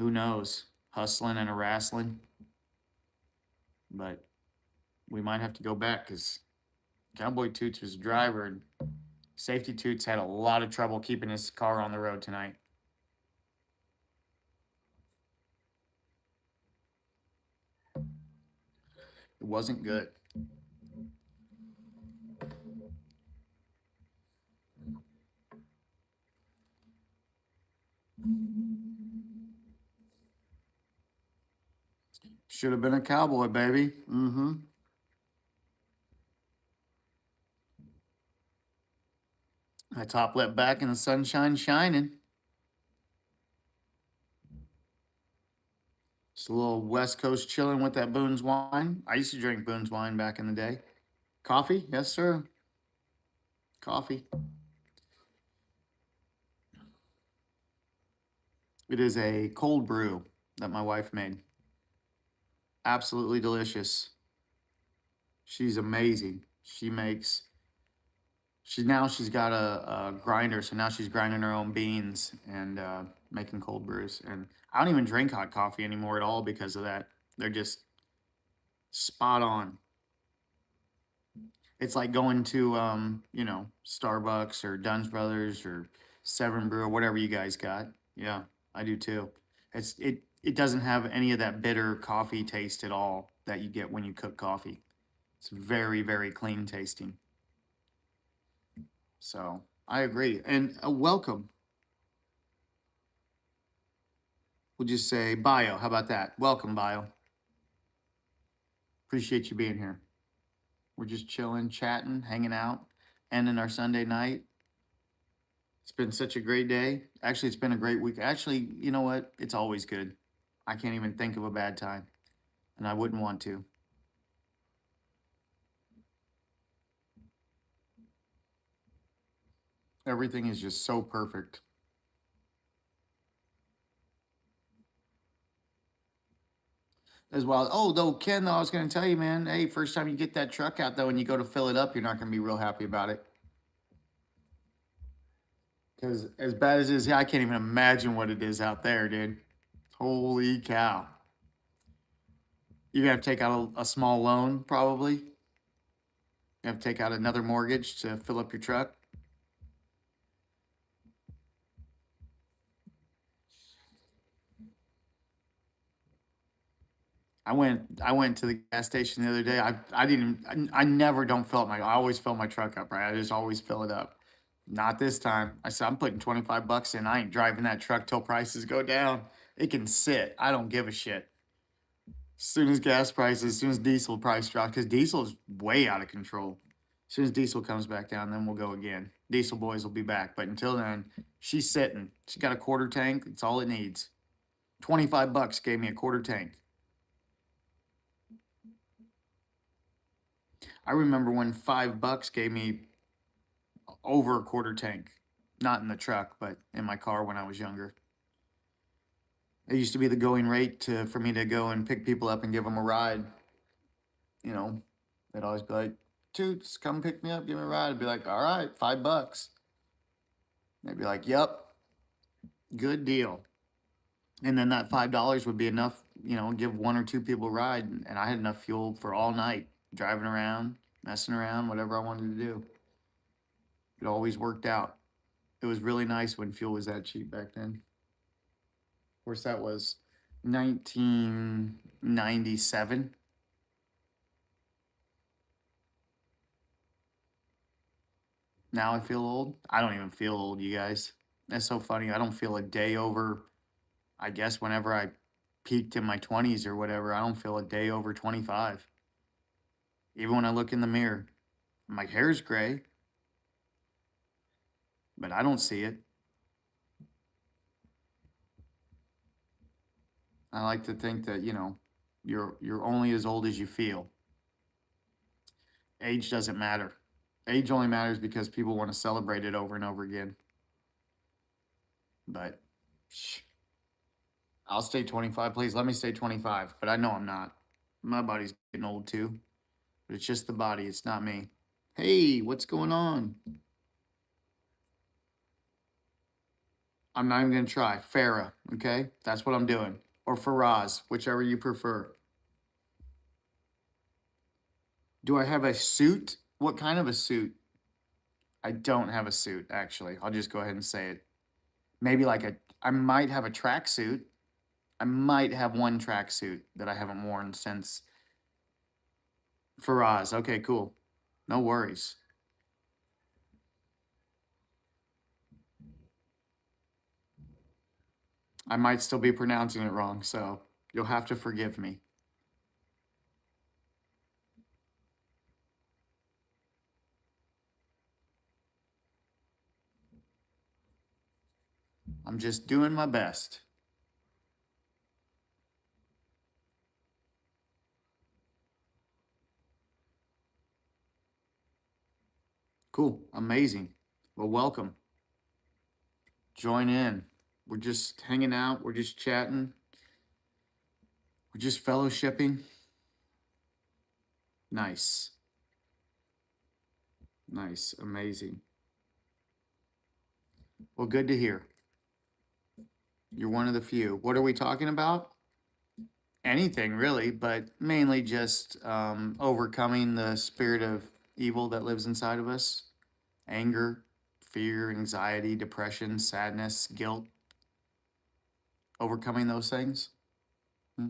Who knows? Hustling and a wrestling. But we might have to go back because Cowboy Toots was a driver and Safety Toots had a lot of trouble keeping his car on the road tonight. It wasn't good. Should have been a cowboy, baby. Mm-hmm. I top lip back in the sunshine shining. Just a little West Coast chilling with that Boone's wine. I used to drink Boone's wine back in the day. Coffee? Yes, sir. Coffee. It is a cold brew that my wife made. Absolutely delicious. She's amazing. She's got a grinder, so now she's grinding her own beans and making cold brews. And I don't even drink hot coffee anymore at all because of that. They're just spot on. It's like going to Starbucks or Dunn's Brothers or Seven Brew or whatever you guys got. Yeah, I do too. It doesn't have any of that bitter coffee taste at all that you get when you cook coffee. It's very, very clean tasting. So I agree. And welcome. We'll just say Bio. How about that? Welcome, Bio. Appreciate you being here. We're just chilling, chatting, hanging out, ending our Sunday night. It's been such a great day. Actually, it's been a great week. Actually, you know what? It's always good. I can't even think of a bad time, and I wouldn't want to. Everything is just so perfect. As well. Oh, though, Ken, though, I was going to tell you, man, hey, first time you get that truck out, though, and you go to fill it up, you're not going to be real happy about it. Because as bad as it is, I can't even imagine what it is out there, dude. Holy cow. You have to take out a small loan, probably. You have to take out another mortgage to fill up your truck. I went to the gas station the other day. I didn't I never don't fill up my I always fill my truck up, right? I just always fill it up. Not this time. I said I'm putting 25 bucks in. I ain't driving that truck till prices go down. It can sit. I don't give a shit. As soon as gas prices, as soon as diesel price drops, because diesel is way out of control. As soon as diesel comes back down, then we'll go again. Diesel boys will be back. But until then, she's sitting. She's got a quarter tank. It's all it needs. 25 bucks gave me a quarter tank. I remember when 5 bucks gave me over a quarter tank. Not in the truck, but in my car when I was younger. It used to be the going rate for me to go and pick people up and give them a ride. You know, they'd always be like, Toots, come pick me up, give me a ride. I'd be like, all right, 5 bucks. They'd be like, yep, good deal. And then that $5 would be enough, give one or two people a ride. And I had enough fuel for all night, driving around, messing around, whatever I wanted to do. It always worked out. It was really nice when fuel was that cheap back then. Of course, that was 1997. Now I feel old. I don't even feel old, you guys. That's so funny. I don't feel a day over, I guess, whenever I peaked in my 20s or whatever. I don't feel a day over 25. Even when I look in the mirror, my hair's gray, but I don't see it. I like to think that, you're only as old as you feel. Age doesn't matter. Age only matters because people want to celebrate it over and over again. But shh, I'll stay 25. Please let me stay 25. But I know I'm not. My body's getting old too. But it's just the body. It's not me. Hey, what's going on? I'm not even going to try. Farah, okay? That's what I'm doing. Or Faraz, whichever you prefer. Do I have a suit? What kind of a suit? I don't have a suit, actually. I'll just go ahead and say it. Maybe I might have a tracksuit. I might have one tracksuit that I haven't worn since Faraz. Okay, cool. No worries. I might still be pronouncing it wrong, so you'll have to forgive me. I'm just doing my best. Cool. Amazing. Well, welcome. Join in. We're just hanging out. We're just chatting. We're just fellowshipping. Nice. Nice. Amazing. Well, good to hear. You're one of the few. What are we talking about? Anything really, but mainly just overcoming the spirit of evil that lives inside of us, anger, fear, anxiety, depression, sadness, guilt, overcoming those things. Hmm.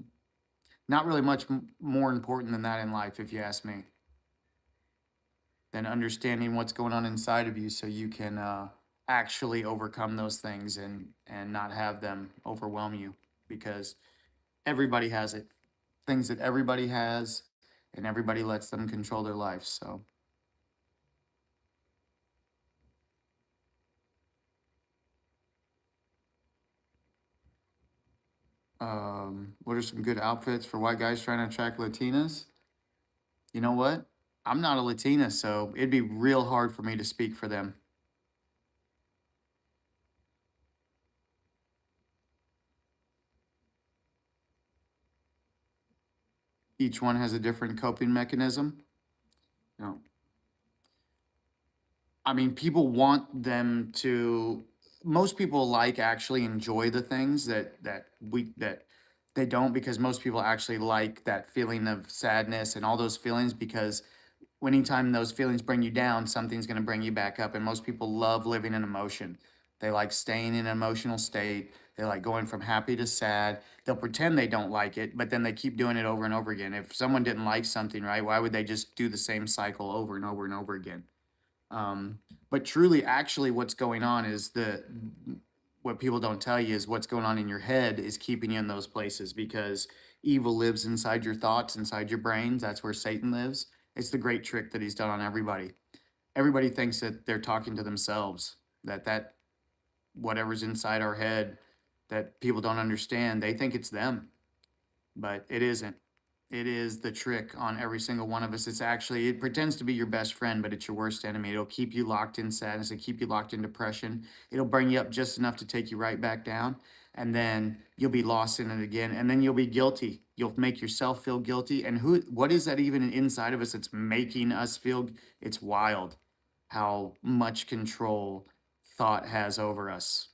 Not really much more important than that in life, if you ask me, than understanding what's going on inside of you so you can actually overcome those things and not have them overwhelm you because everybody has it. Things that everybody has, and everybody lets them control their life. So, what are some good outfits for white guys trying to attract Latinas? You know what? I'm not a Latina, so it'd be real hard for me to speak for them. Each one has a different coping mechanism. You know, I mean, people want them to. Most people like actually enjoy the things that they don't, because most people actually like that feeling of sadness and all those feelings, because anytime those feelings bring you down, something's going to bring you back up. And most people love living in emotion. They like staying in an emotional state. They like going from happy to sad. They'll pretend they don't like it, but then they keep doing it over and over again. If someone didn't like something, right, why would they just do the same cycle over and over and over again? But truly, actually, what's going on is what people don't tell you is what's going on in your head is keeping you in those places, because evil lives inside your thoughts, inside your brains. That's where Satan lives. It's the great trick that he's done on everybody. Everybody thinks that they're talking to themselves, that whatever's inside our head that people don't understand, they think it's them, but it isn't. It is the trick on every single one of us. It's actually, it pretends to be your best friend, but it's your worst enemy. It'll keep you locked in sadness. It'll keep you locked in depression. It'll bring you up just enough to take you right back down. And then you'll be lost in it again. And then you'll be guilty. You'll make yourself feel guilty. And what is that even inside of us that's making us feel? It's wild how much control thought has over us.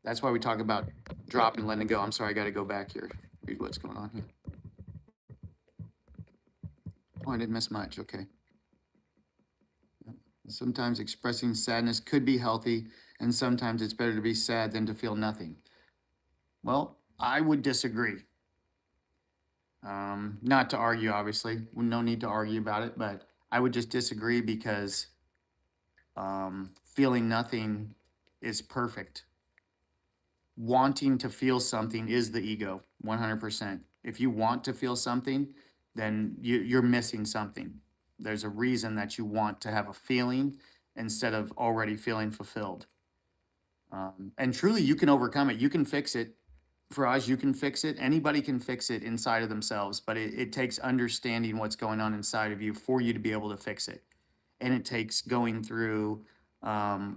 That's why we talk about drop and letting it go. I'm sorry, I got to go back here. Read what's going on here. Oh, I didn't miss much. Okay. Sometimes expressing sadness could be healthy, and sometimes it's better to be sad than to feel nothing. Well, I would disagree. Not to argue, obviously. No need to argue about it, but I would just disagree because feeling nothing is perfect. Wanting to feel something is the ego, 100%. If you want to feel something, then you're missing something. There's a reason that you want to have a feeling instead of already feeling fulfilled. And truly, you can overcome it. You can fix it. Faraj, you can fix it. Anybody can fix it inside of themselves, but it takes understanding what's going on inside of you for you to be able to fix it. And it takes going through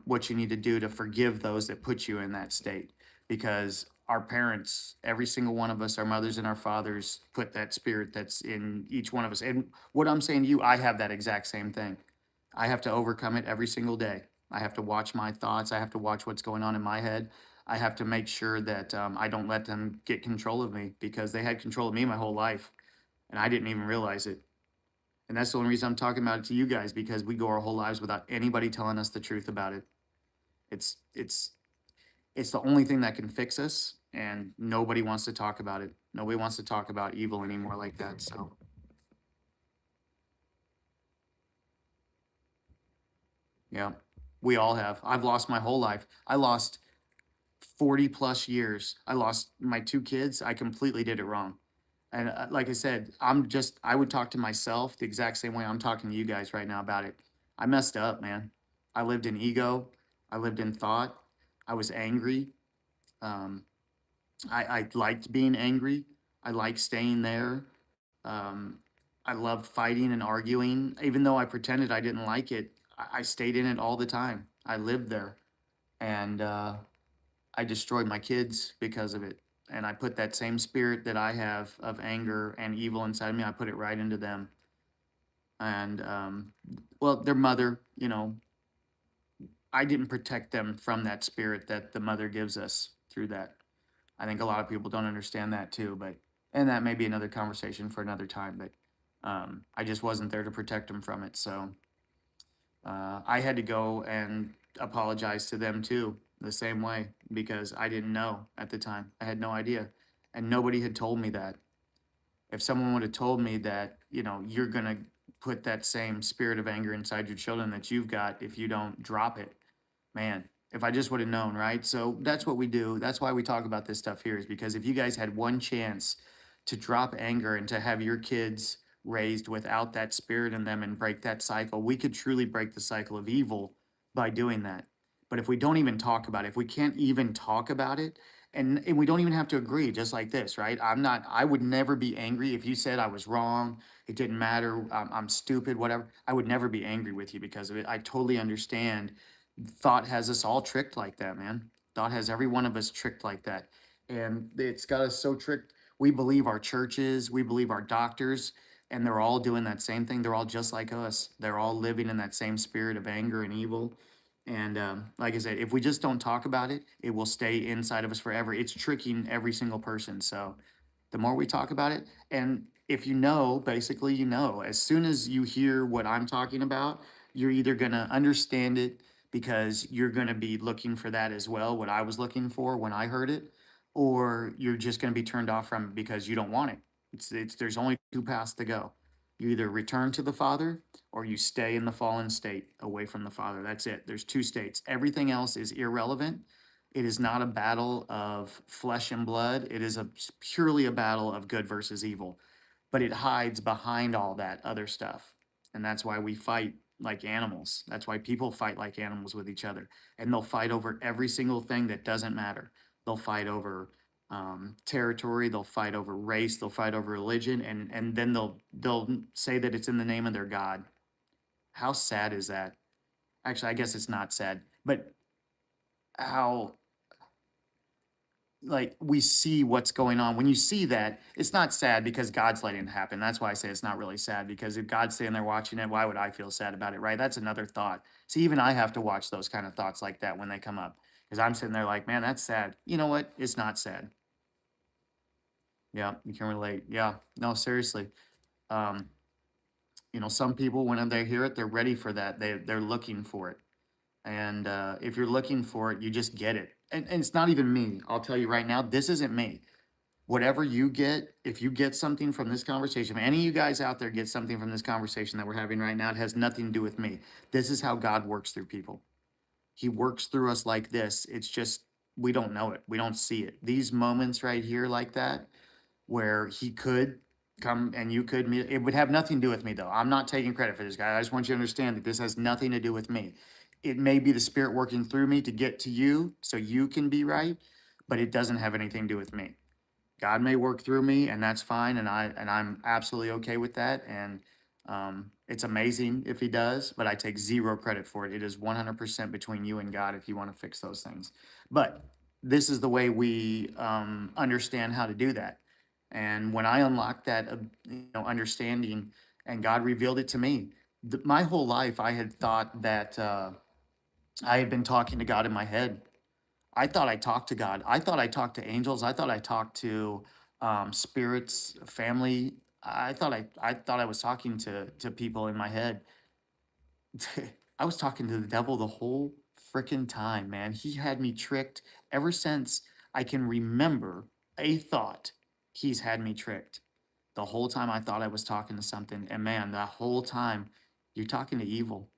what you need to do to forgive those that put you in that state. Because our parents, every single one of us, our mothers and our fathers, put that spirit that's in each one of us. And what I'm saying to you, I have that exact same thing. I have to overcome it every single day. I have to watch my thoughts. I have to watch what's going on in my head. I have to make sure that I don't let them get control of me, because they had control of me my whole life and I didn't even realize it. And that's the only reason I'm talking about it to you guys, because we go our whole lives without anybody telling us the truth about it. It's it's it's the only thing that can fix us, and nobody wants to talk about it. Nobody wants to talk about evil anymore like that. So yeah, we all have. I've lost my whole life. I lost 40 plus years. I lost my two kids. I completely did it wrong. And like I said, I would talk to myself the exact same way I'm talking to you guys right now about it. I messed up, man. I lived in ego. I lived in thought. I was angry. Um, I liked being angry. I liked staying there. Um, I loved fighting and arguing. Even though I pretended I didn't like it, I stayed in it all the time. I lived there. And I destroyed my kids because of it. And I put that same spirit that I have of anger and evil inside me, I put it right into them. And well, their mother, I didn't protect them from that spirit that the mother gives us through that. I think a lot of people don't understand that too, but and that may be another conversation for another time. But I just wasn't there to protect them from it, so I had to go and apologize to them too, the same way, because I didn't know at the time. I had no idea, and nobody had told me that. If someone would have told me that, you're gonna put that same spirit of anger inside your children that you've got if you don't drop it, man, if I just would have known, right? So that's what we do. That's why we talk about this stuff here, is because if you guys had one chance to drop anger and to have your kids raised without that spirit in them and break that cycle. We could truly break the cycle of evil by doing that. But if we don't even talk about it, if we can't even talk about it, and we don't even have to agree, just like this, right? I would never be angry if you said I was wrong, it didn't matter, I'm stupid, whatever. I would never be angry with you because of it. I totally understand. Thought has us all tricked like that, man. Thought has every one of us tricked like that. And it's got us so tricked. We believe our churches, we believe our doctors, and they're all doing that same thing. They're all just like us. They're all living in that same spirit of anger and evil. And like I said, if we just don't talk about it, it will stay inside of us forever. It's tricking every single person. So the more we talk about it, and if you know, basically, you know, as soon as you hear what I'm talking about, you're either going to understand it because you're going to be looking for that as well, what I was looking for when I heard it, or you're just going to be turned off from it because you don't want it. There's only two paths to go. You either return to the Father or you stay in the fallen state away from the Father. That's it. There's two states. Everything else is irrelevant. It is not a battle of flesh and blood. It is purely a battle of good versus evil, but it hides behind all that other stuff. And that's why we fight like animals. That's why people fight like animals with each other. And they'll fight over every single thing that doesn't matter. They'll fight over territory. They'll fight over race. They'll fight over religion, and then they'll say that it's in the name of their God. How sad is that? Actually, I guess it's not sad, but how like we see what's going on. When you see that, it's not sad because God's letting it happen. That's why I say it's not really sad, because if God's sitting there watching it, why would I feel sad about it, right? That's another thought. See, even I have to watch those kind of thoughts like that when they come up, because I'm sitting there like, man, that's sad. You know what? It's not sad. Yeah, you can relate. Yeah, no, seriously. Um, some people, when they hear it, they're ready for that. They're looking for it. And if you're looking for it, you just get it. And it's not even me. I'll tell you right now, this isn't me. Whatever you get, if you get something from this conversation, if any of you guys out there get something from this conversation that we're having right now, it has nothing to do with me. This is how God works through people. He works through us like this. It's just, we don't know it. We don't see it. These moments right here, like that, where he could come and you could meet, it would have nothing to do with me, though. I'm not taking credit for this guy. I just want you to understand that this has nothing to do with me. It may be the spirit working through me to get to you so you can be right, but it doesn't have anything to do with me. God may work through me, and that's fine, and I'm absolutely okay with that. And it's amazing if he does, but I take zero credit for it. It is 100% between you and God if you want to fix those things. But this is the way we understand how to do that. And when I unlocked that, understanding, and God revealed it to me, my whole life I had thought that I had been talking to God in my head. I thought I talked to God. I thought I talked to angels. I thought I talked to spirits, family. I thought I was talking to people in my head. I was talking to the devil the whole freaking time, man. He had me tricked ever since I can remember a thought. He's had me tricked. The whole time I thought I was talking to something. And man, that whole time you're talking to evil.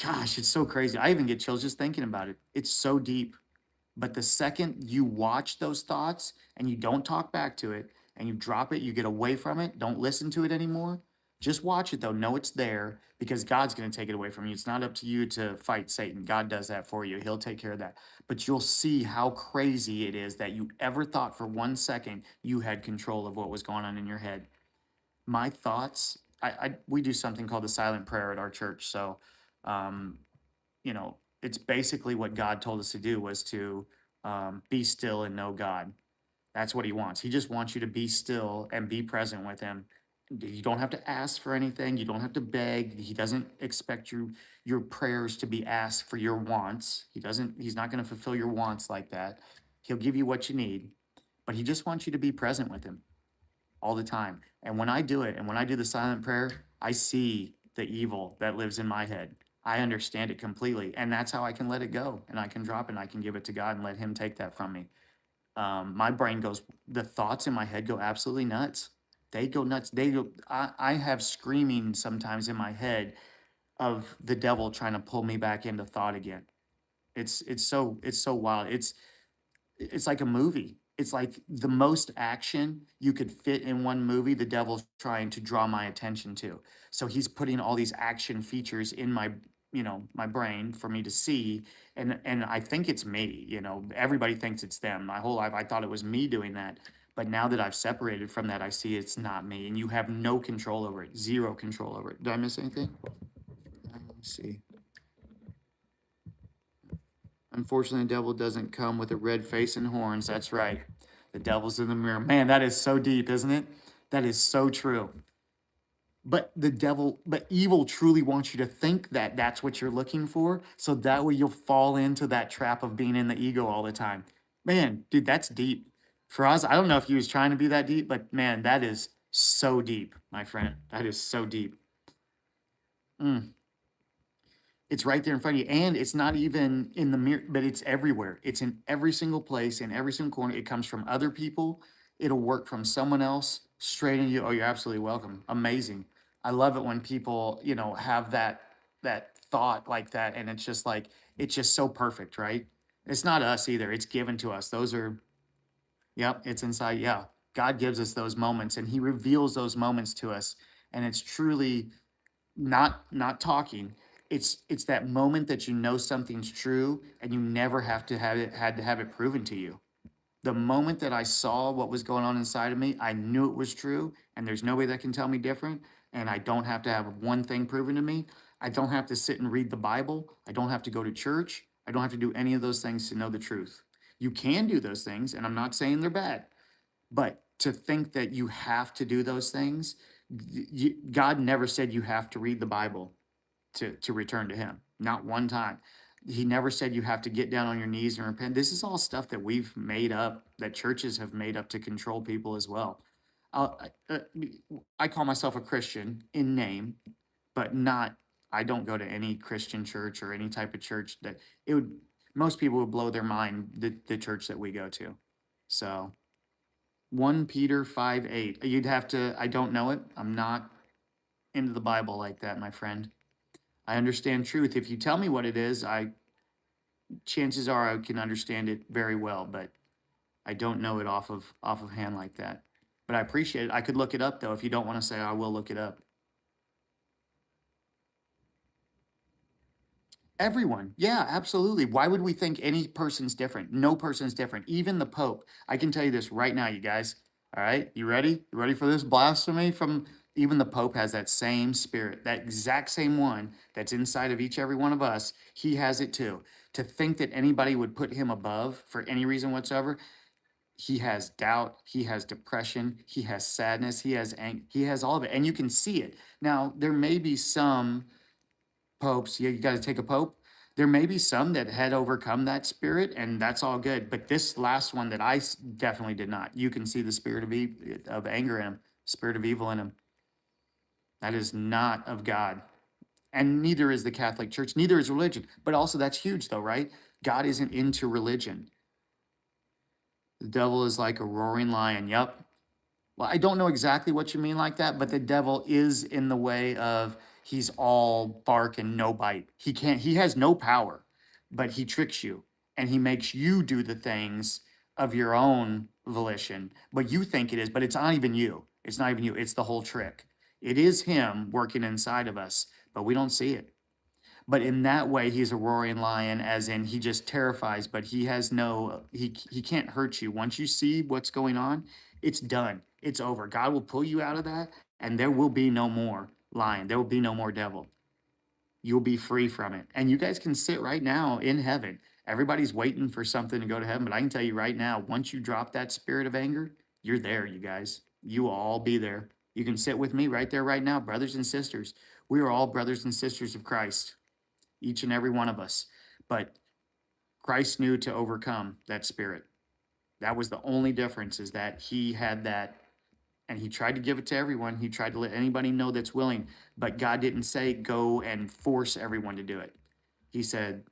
Gosh, it's so crazy. I even get chills just thinking about it. It's so deep. But the second you watch those thoughts and you don't talk back to it and you drop it, you get away from it, don't listen to it anymore. Just watch it though. Know it's there because God's going to take it away from you. It's not up to you to fight Satan. God does that for you. He'll take care of that. But you'll see how crazy it is that you ever thought for 1 second you had control of what was going on in your head. My thoughts, we do something called the silent prayer at our church. So, um, it's basically what God told us to do was to be still and know God. That's what he wants. He just wants you to be still and be present with him. You don't have to ask for anything. You don't have to beg. He doesn't expect your prayers to be asked for your wants. He's not going to fulfill your wants like that. He'll give you what you need, but he just wants you to be present with him all the time. And when I do it, and when I do the silent prayer, I see the evil that lives in my head. I understand it completely. And that's how I can let it go and I can drop it and I can give it to God and let him take that from me. My brain goes, the thoughts in my head go absolutely nuts. They go nuts. I have screaming sometimes in my head of the devil trying to pull me back into thought again. It's so wild. It's like a movie. It's like the most action you could fit in one movie, the devil's trying to draw my attention to. So he's putting all these action features in my, my brain for me to see. And I think it's me, everybody thinks it's them. My whole life I thought it was me doing that. But now that I've separated from that, I see it's not me. And you have no control over it, zero control over it. Did I miss anything? Let's see. Unfortunately, the devil doesn't come with a red face and horns. That's right. The devil's in the mirror. Man, that is so deep, isn't it? That is so true. But evil truly wants you to think that that's what you're looking for. So that way you'll fall into that trap of being in the ego all the time. Man, dude, that's deep. For us, I don't know if he was trying to be that deep, but man, that is so deep, my friend. That is so deep. Mm. It's right there in front of you. And it's not even in the mirror, but it's everywhere. It's in every single place, in every single corner. It comes from other people. It'll work from someone else straight into you. Oh, you're absolutely welcome. Amazing. I love it when people, have that thought like that. And it's just like, it's just so perfect, right? It's not us either. It's given to us. Those are, yep, it's inside. Yeah. God gives us those moments and he reveals those moments to us. And it's truly not talking. It's that moment that you know something's true and you never have to have it had to have it proven to you. The moment that I saw what was going on inside of me, I knew it was true and there's nobody that can tell me different, and I don't have to have one thing proven to me. I don't have to sit and read the Bible. I don't have to go to church. I don't have to do any of those things to know the truth. You can do those things, and I'm not saying they're bad. But to think that you have to do those things, God never said you have to read the Bible to return to Him. Not one time. He never said you have to get down on your knees and repent. This is all stuff that we've made up, that churches have made up to control people as well. I call myself a Christian in name, but not. I don't go to any Christian church or any type of church that it would. Most people would blow their mind the church that we go to. So 1 Peter 5:8. You'd have to, I don't know it. I'm not into the Bible like that, my friend. I understand truth. If you tell me what it is, chances are I can understand it very well, but I don't know it off of hand like that. But I appreciate it. I could look it up though. If you don't want to say, I will look it up. Everyone. Yeah, absolutely. Why would we think any person's different? No person's different. Even the Pope. I can tell you this right now, you guys. All right, you ready? You ready for this blasphemy from even the Pope has that same spirit, that exact same one that's inside of each every one of us. He has it too. To think that anybody would put him above for any reason whatsoever, he has doubt, he has depression, he has sadness, he has all of it, and you can see it. Now, there may be some popes. Yeah, you got to take a pope. There may be some that had overcome that spirit, and that's all good. But this last one that definitely did not. You can see the spirit of anger in him, spirit of evil in him. That is not of God, and neither is the Catholic Church. Neither is religion. But also, that's huge, though, right? God isn't into religion. The devil is like a roaring lion. Yep. Well, I don't know exactly what you mean like that, but the devil is in the way of he's all bark and no bite. He has no power, but he tricks you and he makes you do the things of your own volition. But you think it is, but it's not even you. It's not even you. It's the whole trick. It is him working inside of us, but we don't see it. But in that way, he's a roaring lion, as in he just terrifies, but he has no, he can't hurt you. Once you see what's going on, it's done. It's over. God will pull you out of that, and there will be no more lion. There will be no more devil. You'll be free from it. And you guys can sit right now in heaven. Everybody's waiting for something to go to heaven, but I can tell you right now, once you drop that spirit of anger, you're there, you guys. You will all be there. You can sit with me right there, right now, brothers and sisters. We are all brothers and sisters of Christ, each and every one of us. But Christ knew to overcome that spirit. That was the only difference, is that he had that, and he tried to give it to everyone. He tried to let anybody know that's willing, but God didn't say go and force everyone to do it. He said,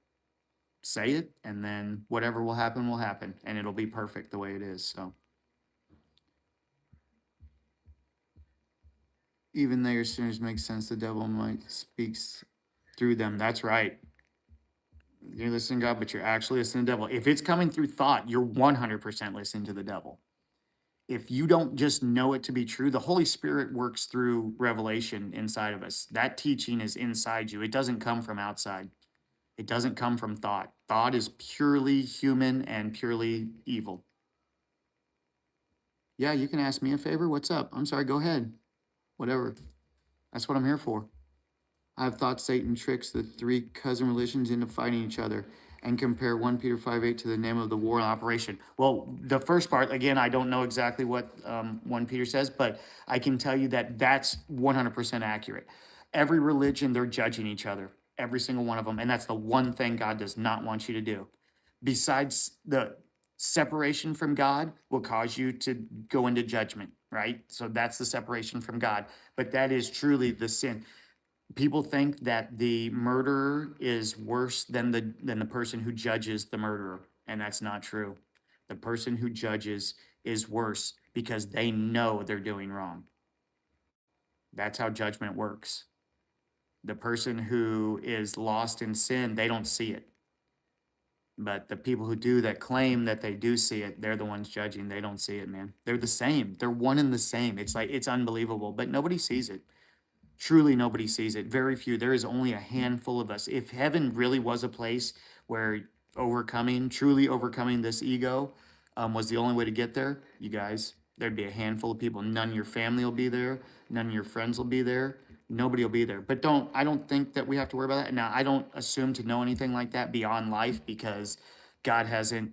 say it, and then whatever will happen, and it'll be perfect the way it is. So even though your sinners make sense, the devil might speaks through them. That's right. you're listening to God, but you're actually listening to the devil. If it's coming through thought, you're 100% listening to the devil. If you don't just know it to be true, the Holy Spirit works through revelation inside of us. That teaching is inside you. It doesn't come from outside. It doesn't come from thought. Thought is purely human and purely evil. Yeah, you can ask me a favor. What's up? I'm sorry, go ahead. Whatever. That's what I'm here for. I've thought Satan tricks the three cousin religions into fighting each other and compare 1 Peter 5:8 to the name of the war in operation. Well, the first part, again, I don't know exactly what 1 Peter says, but I can tell you that that's 100% accurate. Every religion, they're judging each other, every single one of them. And that's the one thing God does not want you to do. Besides, the separation from God will cause you to go into judgment, right? So that's the separation from God. But that is truly the sin. People think that the murderer is worse than the person who judges the murderer, and that's not true. The person who judges is worse because they know they're doing wrong. That's how judgment works. The person who is lost in sin, they don't see it. But the people who do, that claim that they do see it, they're the ones judging. They don't see it, man. They're the same. They're one and the same. It's like, it's unbelievable, but nobody sees it. Truly, nobody sees it. Very few. There is only a handful of us. If heaven really was a place where truly overcoming this ego, was the only way to get there, you guys, there'd be a handful of people. None of your family will be there. None of your friends will be there. Nobody will be there. But I don't think that we have to worry about that. Now, I don't assume to know anything like that beyond life because God hasn't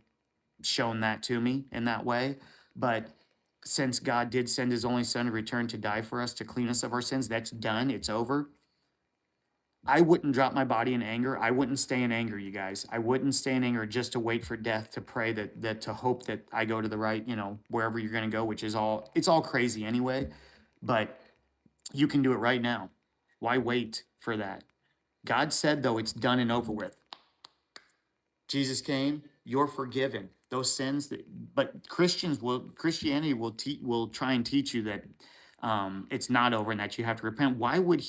shown that to me in that way. But since God did send his only son to return to die for us, to clean us of our sins, that's done. It's over. I wouldn't drop my body in anger. I wouldn't stay in anger, you guys. I wouldn't stay in anger just to wait for death, to pray that to hope that I go to the right, wherever you're going to go, which is it's all crazy anyway. But you can do it right now. Why wait for that? God said, though, it's done and over with. Jesus came, you're forgiven. Those sins but Christianity will try and teach you that it's not over and that you have to repent. Why would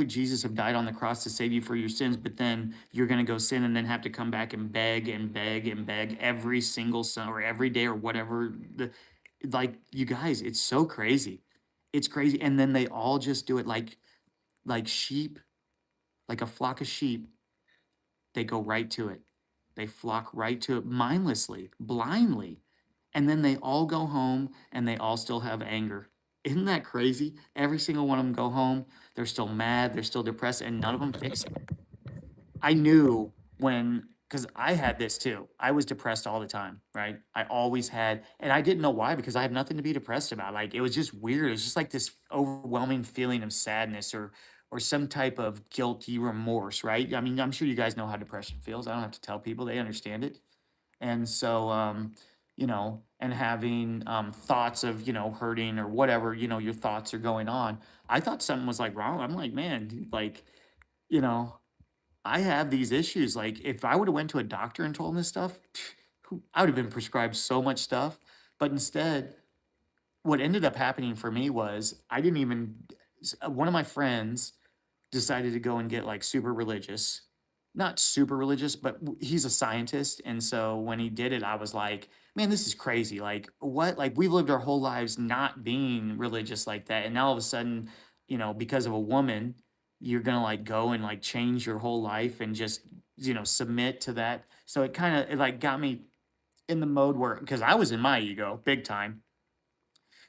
Jesus have died on the cross to save you for your sins, but then you're going to go sin and then have to come back and beg and beg and beg every single son or every day or whatever? Like, you guys, it's so crazy. It's crazy. And then they all just do it like sheep, like a flock of sheep. They go right to it. They flock right to it mindlessly, blindly. And then they all go home and they all still have anger. Isn't that crazy? Every single one of them go home. They're still mad. They're still depressed, and none of them fix it. I knew because I had this too. I was depressed all the time, right? I always had, and I didn't know why because I had nothing to be depressed about. Like, it was just weird. It was just like this overwhelming feeling of sadness or some type of guilty remorse, right? I mean, I'm sure you guys know how depression feels. I don't have to tell people, they understand it. And so, and having thoughts of, hurting or whatever, your thoughts are going on. I thought something was like wrong. I'm like, man, like, you know, I have these issues. Like, if I would have went to a doctor and told him this stuff, I would have been prescribed so much stuff. But instead, what ended up happening for me was one of my friends decided to go and get like super religious. Not super religious, but he's a scientist. And so when he did it, I was like, man, this is crazy. Like, what? Like, we've lived our whole lives not being religious like that. And now all of a sudden, because of a woman, you're going to like go and like change your whole life and just, submit to that. So it like got me in the mode where, because I was in my ego big time,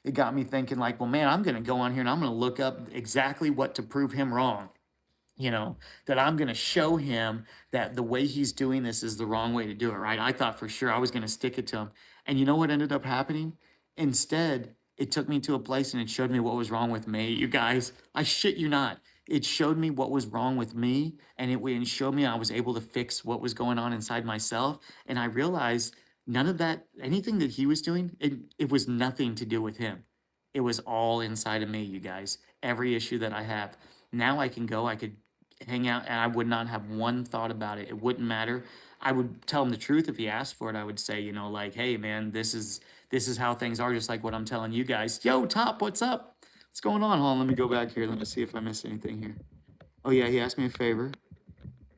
it got me thinking like, well, man, I'm going to go on here and I'm going to look up exactly what to prove him wrong. That I'm going to show him that the way he's doing this is the wrong way to do it, right? I thought for sure I was going to stick it to him. And you know what ended up happening? Instead, it took me to a place and it showed me what was wrong with me. You guys, I shit you not. It showed me what was wrong with me, and it showed me I was able to fix what was going on inside myself. And I realized none of that, anything that he was doing, it was nothing to do with him. It was all inside of me, you guys. Every issue that I have. Now I could hang out, and I would not have one thought about it. It wouldn't matter. I would tell him the truth if he asked for it. I would say, like, hey man, this is how things are, just like what I'm telling you guys. Yo, Top, what's up? What's going on? Hold on, let me go back here. Let me see if I missed anything here. Oh yeah, he asked me a favor.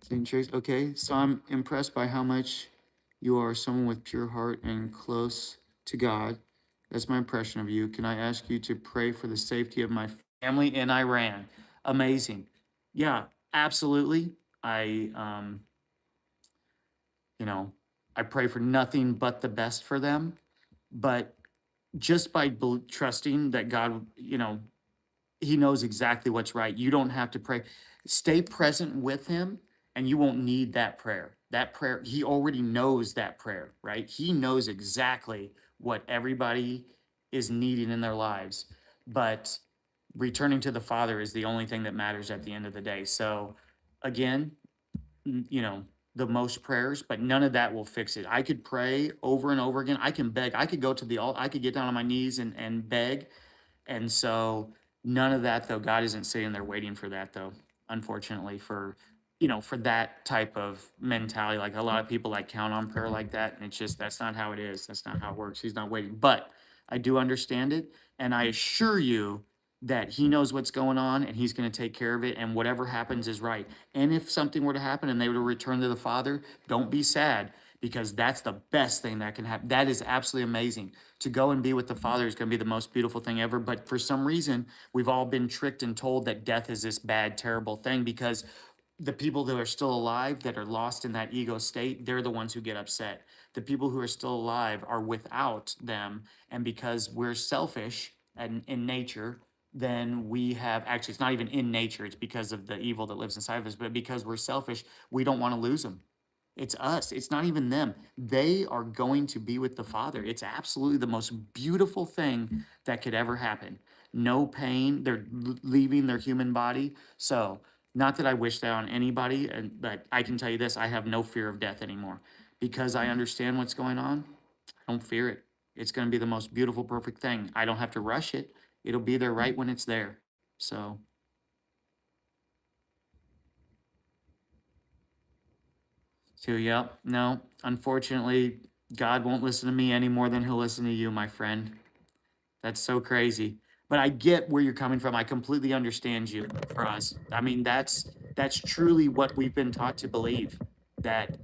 St. Trace, okay. So I'm impressed by how much you are someone with pure heart and close to God. That's my impression of you. Can I ask you to pray for the safety of my family in Iran? Amazing. Yeah, absolutely. You know, I pray for nothing but the best for them. But just by trusting that God, he knows exactly what's right. You don't have to pray. Stay present with him and you won't need that prayer. That prayer, he already knows that prayer, right? He knows exactly what everybody is needing in their lives. But returning to the Father is the only thing that matters at the end of the day. So again, you know, the most prayers, but none of that will fix it. I could pray over and over again. I can beg. I could go to the altar. I could get down on my knees and beg. And so none of that though, God isn't sitting there waiting for that though, unfortunately, for that type of mentality. Like a lot of people like count on prayer like that. And it's just, that's not how it is. That's not how it works. He's not waiting, but I do understand it. And I assure you that he knows what's going on and he's going to take care of it. And whatever happens is right. And if something were to happen and they were to return to the Father, don't be sad because that's the best thing that can happen. That is absolutely amazing. To go and be with the Father is going to be the most beautiful thing ever. But for some reason, we've all been tricked and told that death is this bad, terrible thing because the people that are still alive that are lost in that ego state, they're the ones who get upset. The people who are still alive are without them. And because we're selfish and in nature, then we have actually, it's not even in nature, it's because of the evil that lives inside of us. But because we're selfish, we don't want to lose them. It's us. It's not even them. They are going to be with the Father. It's absolutely the most beautiful thing that could ever happen. No pain. They're leaving their human body. So, not that I wish that on anybody, but I can tell you this: I have no fear of death anymore because I understand what's going on. I don't fear it. It's going to be the most beautiful, perfect thing. I don't have to rush it. It'll be there right when it's there. So, yeah, no, unfortunately, God won't listen to me any more than he'll listen to you, my friend. That's so crazy. But I get where you're coming from. I completely understand you for us. I mean, that's truly what we've been taught to believe that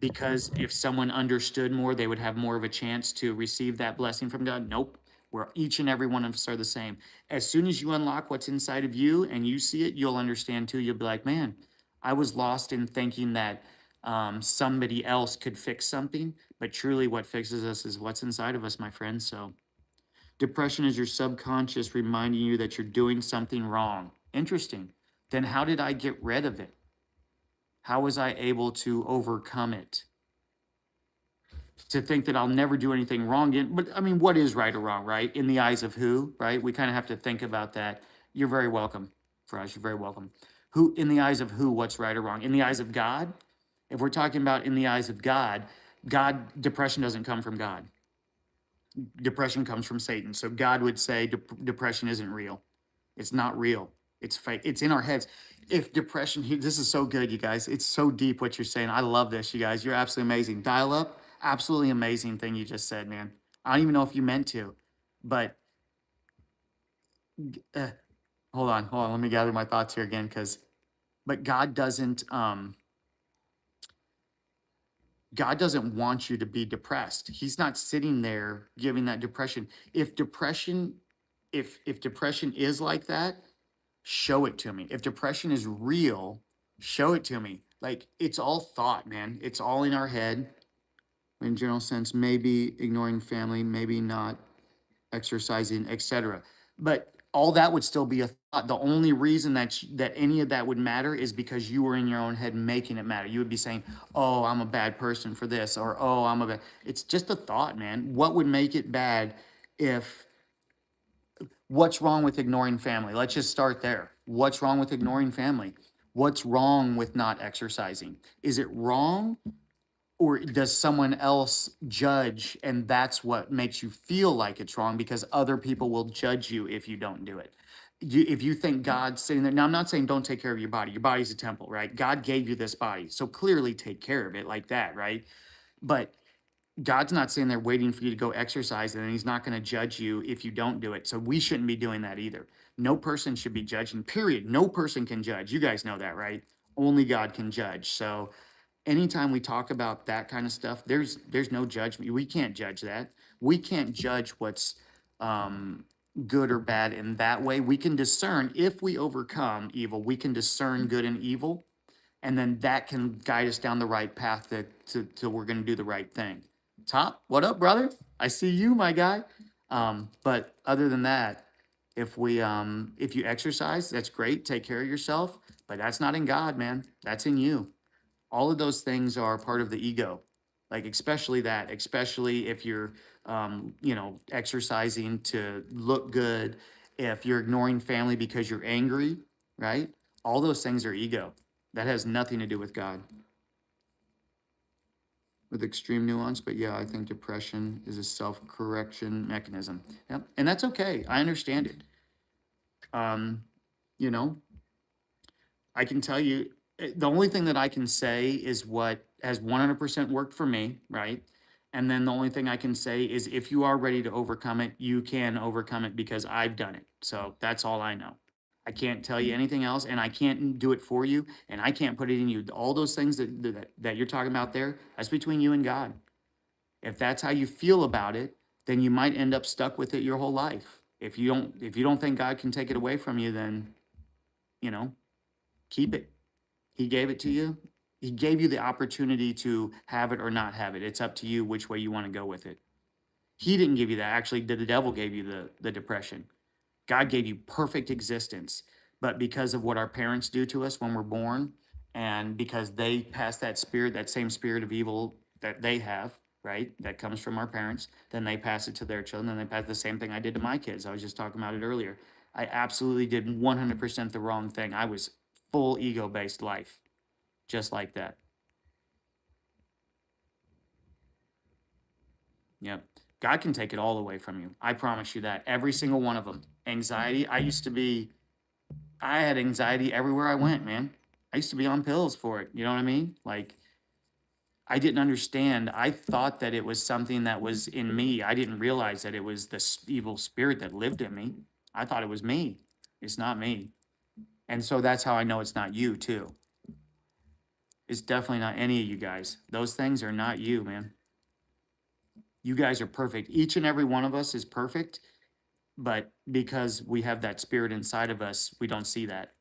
because if someone understood more, they would have more of a chance to receive that blessing from God. Nope. Where each and every one of us are the same. As soon as you unlock what's inside of you and you see it, you'll understand too. You'll be like, man, I was lost in thinking that somebody else could fix something, but truly what fixes us is what's inside of us, my friend. So depression is your subconscious reminding you that you're doing something wrong. Interesting. Then how did I get rid of it? How was I able to overcome it? To think that I'll never do anything wrong. But I mean, what is right or wrong, right? In the eyes of who, right? We kind of have to think about that. You're very welcome, Faraz. You're very welcome. Who, in the eyes of who, what's right or wrong? In the eyes of God? If we're talking about in the eyes of God, depression doesn't come from God. Depression comes from Satan. So God would say depression isn't real. It's not real. It's fake. It's in our heads. If depression, this is so good, you guys. It's so deep what you're saying. I love this, you guys. You're absolutely amazing. Dial up, absolutely amazing thing you just said, man. I don't even know if you meant to, but uh, hold on. Let me gather my thoughts here again, but God doesn't want you to be depressed. He's not sitting there giving that depression. If depression is like that, show it to me. If depression is real, show it to me. Like it's all thought, man. It's all in our head. In general sense, maybe ignoring family, maybe not exercising, etc. But all that would still be a thought. The only reason that any of that would matter is because you were in your own head making it matter. You would be saying, "Oh, I'm a bad person for this," or "Oh, I'm a bad." It's just a thought, man. What would make it bad if what's wrong with ignoring family? Let's just start there. What's wrong with ignoring family? What's wrong with not exercising? Is it wrong or does someone else judge and that's what makes you feel like it's wrong because other people will judge you if you don't do it? If you think God's sitting there, now I'm not saying don't take care of your body. Your body's a temple, right? God gave you this body. So clearly take care of it like that, right? But God's not sitting there waiting for you to go exercise and then he's not going to judge you if you don't do it. So we shouldn't be doing that either. No person should be judging, period. No person can judge. You guys know that, right? Only God can judge. So anytime we talk about that kind of stuff, there's no judgment. We can't judge that. We can't judge what's um, good or bad in that way. We can discern if we overcome evil. We can discern good and evil, and then that can guide us down the right path to we're going to do the right thing. Top, what up, brother? I see you, my guy. But other than that, if you exercise, that's great. Take care of yourself, but that's not in God, man. That's in you. All of those things are part of the ego, like especially that, especially if you're exercising to look good, if you're ignoring family because you're angry, right? All those things are ego. That has nothing to do with God. With extreme nuance, but yeah, I think depression is a self-correction mechanism. Yep. And that's okay. I understand it. um you know I can tell you, the only thing that I can say is what has 100% worked for me, right? And then the only thing I can say is if you are ready to overcome it, you can overcome it because I've done it. So that's all I know. I can't tell you anything else, and I can't do it for you, and I can't put it in you. All those things that you're talking about there, that's between you and God. If that's how you feel about it, then you might end up stuck with it your whole life. If you don't think God can take it away from you, then you know, keep it. He gave it to you. He gave you the opportunity to have it or not have it. It's up to you which way you want to go with it. He didn't give you that. Actually, the devil gave you the depression. God gave you perfect existence. But because of what our parents do to us when we're born, and because they pass that spirit, that same spirit of evil that they have, right? That comes from our parents, then they pass it to their children. Then they pass the same thing I did to my kids. I was just talking about it earlier. I absolutely did 100% the wrong thing. I was full ego based life, just like that. Yep. God can take it all away from you. I promise you that. Every single one of them. Anxiety. I had anxiety everywhere I went, man. I used to be on pills for it. You know what I mean? Like, I didn't understand. I thought that it was something that was in me. I didn't realize that it was the evil spirit that lived in me. I thought it was me. It's not me. And so that's how I know it's not you, too. It's definitely not any of you guys. Those things are not you, man. You guys are perfect. Each and every one of us is perfect, but because we have that spirit inside of us, we don't see that.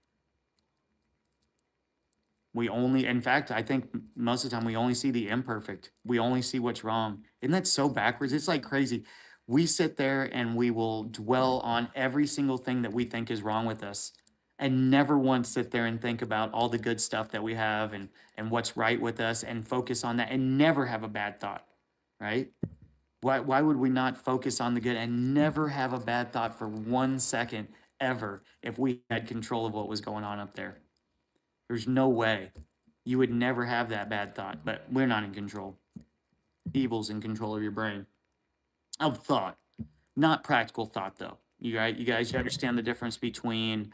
In fact, I think most of the time we only see the imperfect. We only see what's wrong. Isn't that so backwards? It's like crazy. We sit there and we will dwell on every single thing that we think is wrong with us and never once sit there and think about all the good stuff that we have and what's right with us and focus on that and never have a bad thought, right? Why would we not focus on the good and never have a bad thought for 1 second ever if we had control of what was going on up there? There's no way. You would never have that bad thought, but we're not in control. Evil's in control of your brain. Of thought, not practical thought though. You guys, you understand the difference between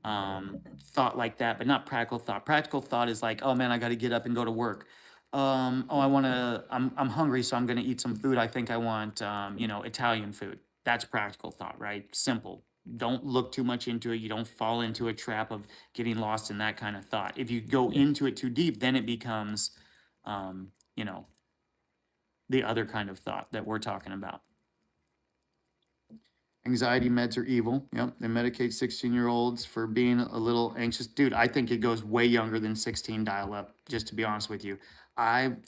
thought like that, but not practical thought. Practical thought is like, oh man, I got to get up and go to work. Oh, I'm hungry, so I'm going to eat some food. I think I want, Italian food. That's practical thought, right? Simple. Don't look too much into it. You don't fall into a trap of getting lost in that kind of thought. If you go into it too deep, then it becomes, um, you know, the other kind of thought that we're talking about. Anxiety meds are evil. Yep. They medicate 16-year-olds for being a little anxious. Dude, I think it goes way younger than 16 dial up, just to be honest with you.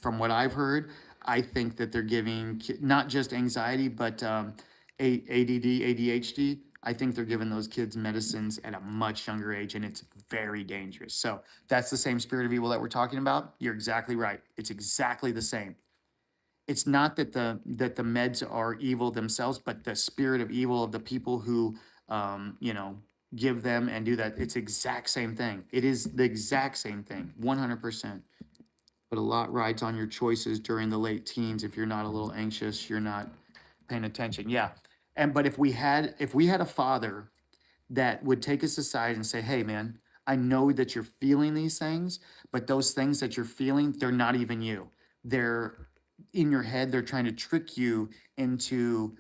From what I've heard, I think that they're giving not just anxiety, but ADD, ADHD. I think they're giving those kids medicines at a much younger age, and it's very dangerous. So that's the same spirit of evil that we're talking about. You're exactly right. It's exactly the same. It's not that the meds are evil themselves, but the spirit of evil of the people who give them and do that. It's exact same thing. It is the exact same thing, 100%. But a lot rides on your choices during the late teens. If you're not a little anxious, you're not paying attention. Yeah. But if we had a father that would take us aside and say, hey man, I know that you're feeling these things, but those things that you're feeling, they're not even you. They're in your head. They're trying to trick you into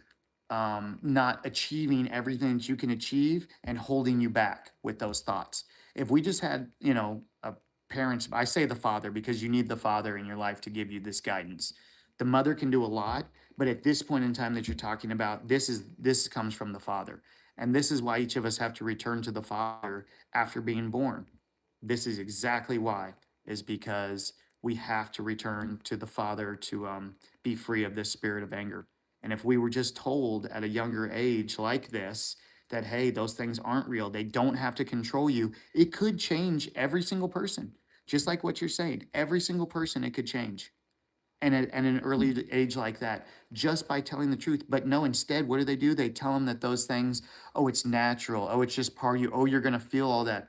not achieving everything that you can achieve and holding you back with those thoughts. If we just had, a parents, I say the father because you need the father in your life to give you this guidance. The mother can do a lot, but at this point in time that you're talking about, this comes from the father. And this is why each of us have to return to the father after being born. This is exactly why, is because we have to return to the father to be free of this spirit of anger. And if we were just told at a younger age like this, that, hey, those things aren't real, they don't have to control you, it could change every single person. Just like what you're saying, every single person, it could change. And at an early age like that, just by telling the truth. But no, instead, what do? They tell them that those things, oh, it's natural. Oh, it's just part of you. Oh, you're going to feel all that.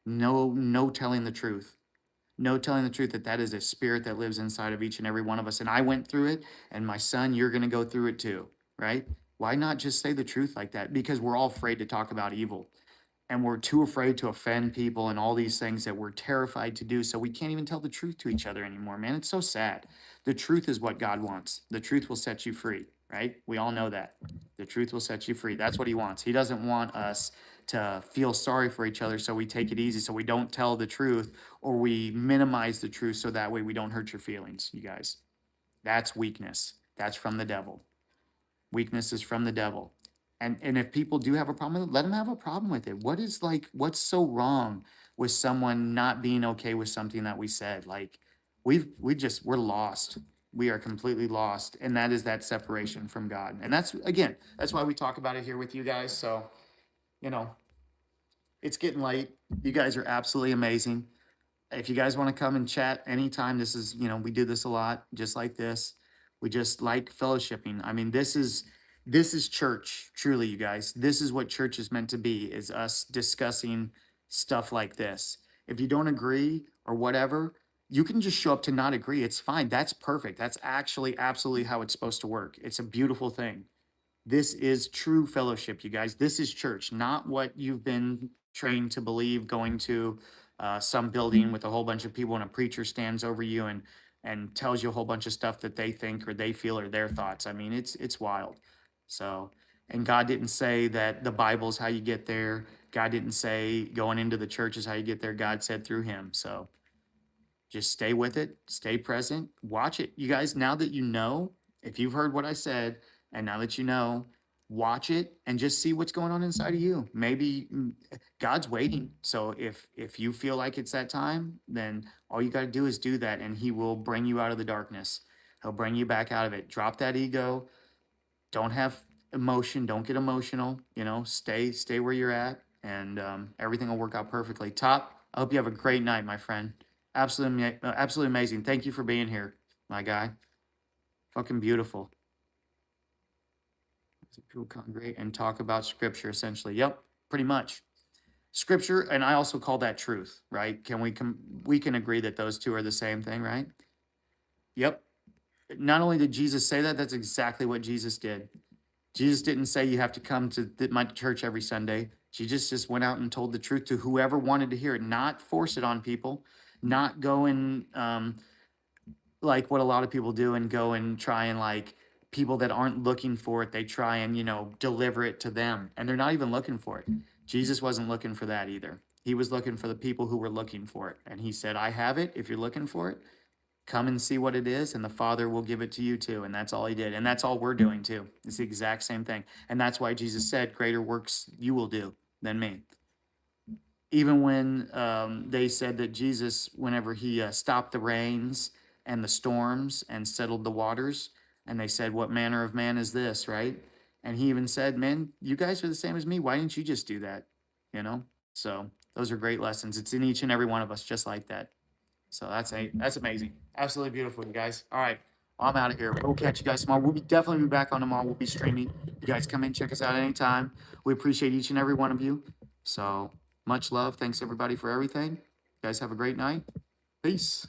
No, no telling the truth. No telling the truth that that is a spirit that lives inside of each and every one of us. And I went through it, and my son, you're going to go through it too, right? Why not just say the truth like that? Because we're all afraid to talk about evil, and we're too afraid to offend people and all these things that we're terrified to do. So we can't even tell the truth to each other anymore, man. It's so sad. The truth is what God wants. The truth will set you free, right? We all know that. The truth will set you free. That's what he wants. He doesn't want us to feel sorry for each other, so we take it easy, so we don't tell the truth, or we minimize the truth so that way we don't hurt your feelings, you guys. That's weakness. That's from the devil. Weakness is from the devil. And if people do have a problem with it, let them have a problem with it. What's so wrong with someone not being okay with something that we said? Like we're lost. We are completely lost. And that is that separation from God. And that's why we talk about it here with you guys. So, you know, it's getting late. You guys are absolutely amazing. If you guys want to come and chat anytime, this is, we do this a lot, just like this. We just like fellowshipping. I mean, this is church, truly, you guys. This is what church is meant to be, is us discussing stuff like this. If you don't agree or whatever, you can just show up to not agree. It's fine. That's perfect. That's actually absolutely how it's supposed to work. It's a beautiful thing. This is true fellowship, you guys. This is church, not what you've been trained to believe, going to some building with a whole bunch of people and a preacher stands over you and tells you a whole bunch of stuff that they think or they feel or their thoughts. I mean, it's wild. So, and God didn't say that the Bible's how you get there. God didn't say going into the church is how you get there. God said through him. So just stay with it, stay present, watch it. You guys, now that you know, if you've heard what I said, and now that you know, watch it and just see what's going on inside of you. Maybe God's waiting. So if you feel like it's that time, then all you got to do is do that, and he will bring you out of the darkness. He'll bring you back out of it. Drop that ego. Don't have emotion. Don't get emotional. Stay where you're at, and everything will work out perfectly. Top, I hope you have a great night, my friend. Absolutely amazing. Thank you for being here, my guy. Fucking beautiful. People congregate and talk about scripture, essentially. Yep, pretty much. Scripture, and I also call that truth, right? We can agree that those two are the same thing, right? Yep. Not only did Jesus say that, that's exactly what Jesus did. Jesus didn't say you have to come to my church every Sunday. Jesus just went out and told the truth to whoever wanted to hear it, not force it on people, not go and like what a lot of people do and go and try and like people that aren't looking for it, they try and, deliver it to them, and they're not even looking for it. Jesus wasn't looking for that either. He was looking for the people who were looking for it. And he said, I have it. If you're looking for it, come and see what it is, and the Father will give it to you too. And that's all he did. And that's all we're doing too. It's the exact same thing. And that's why Jesus said, greater works you will do than me. Even when they said that Jesus, whenever he stopped the rains and the storms and settled the waters, and they said, what manner of man is this, right? And he even said, man, you guys are the same as me. Why didn't you just do that? So those are great lessons. It's in each and every one of us, just like that. So that's amazing. Absolutely beautiful, you guys. All right. I'm out of here. We'll catch you guys tomorrow. We'll definitely be back on tomorrow. We'll be streaming. You guys come in, check us out anytime. We appreciate each and every one of you. So much love. Thanks everybody for everything. You guys have a great night. Peace.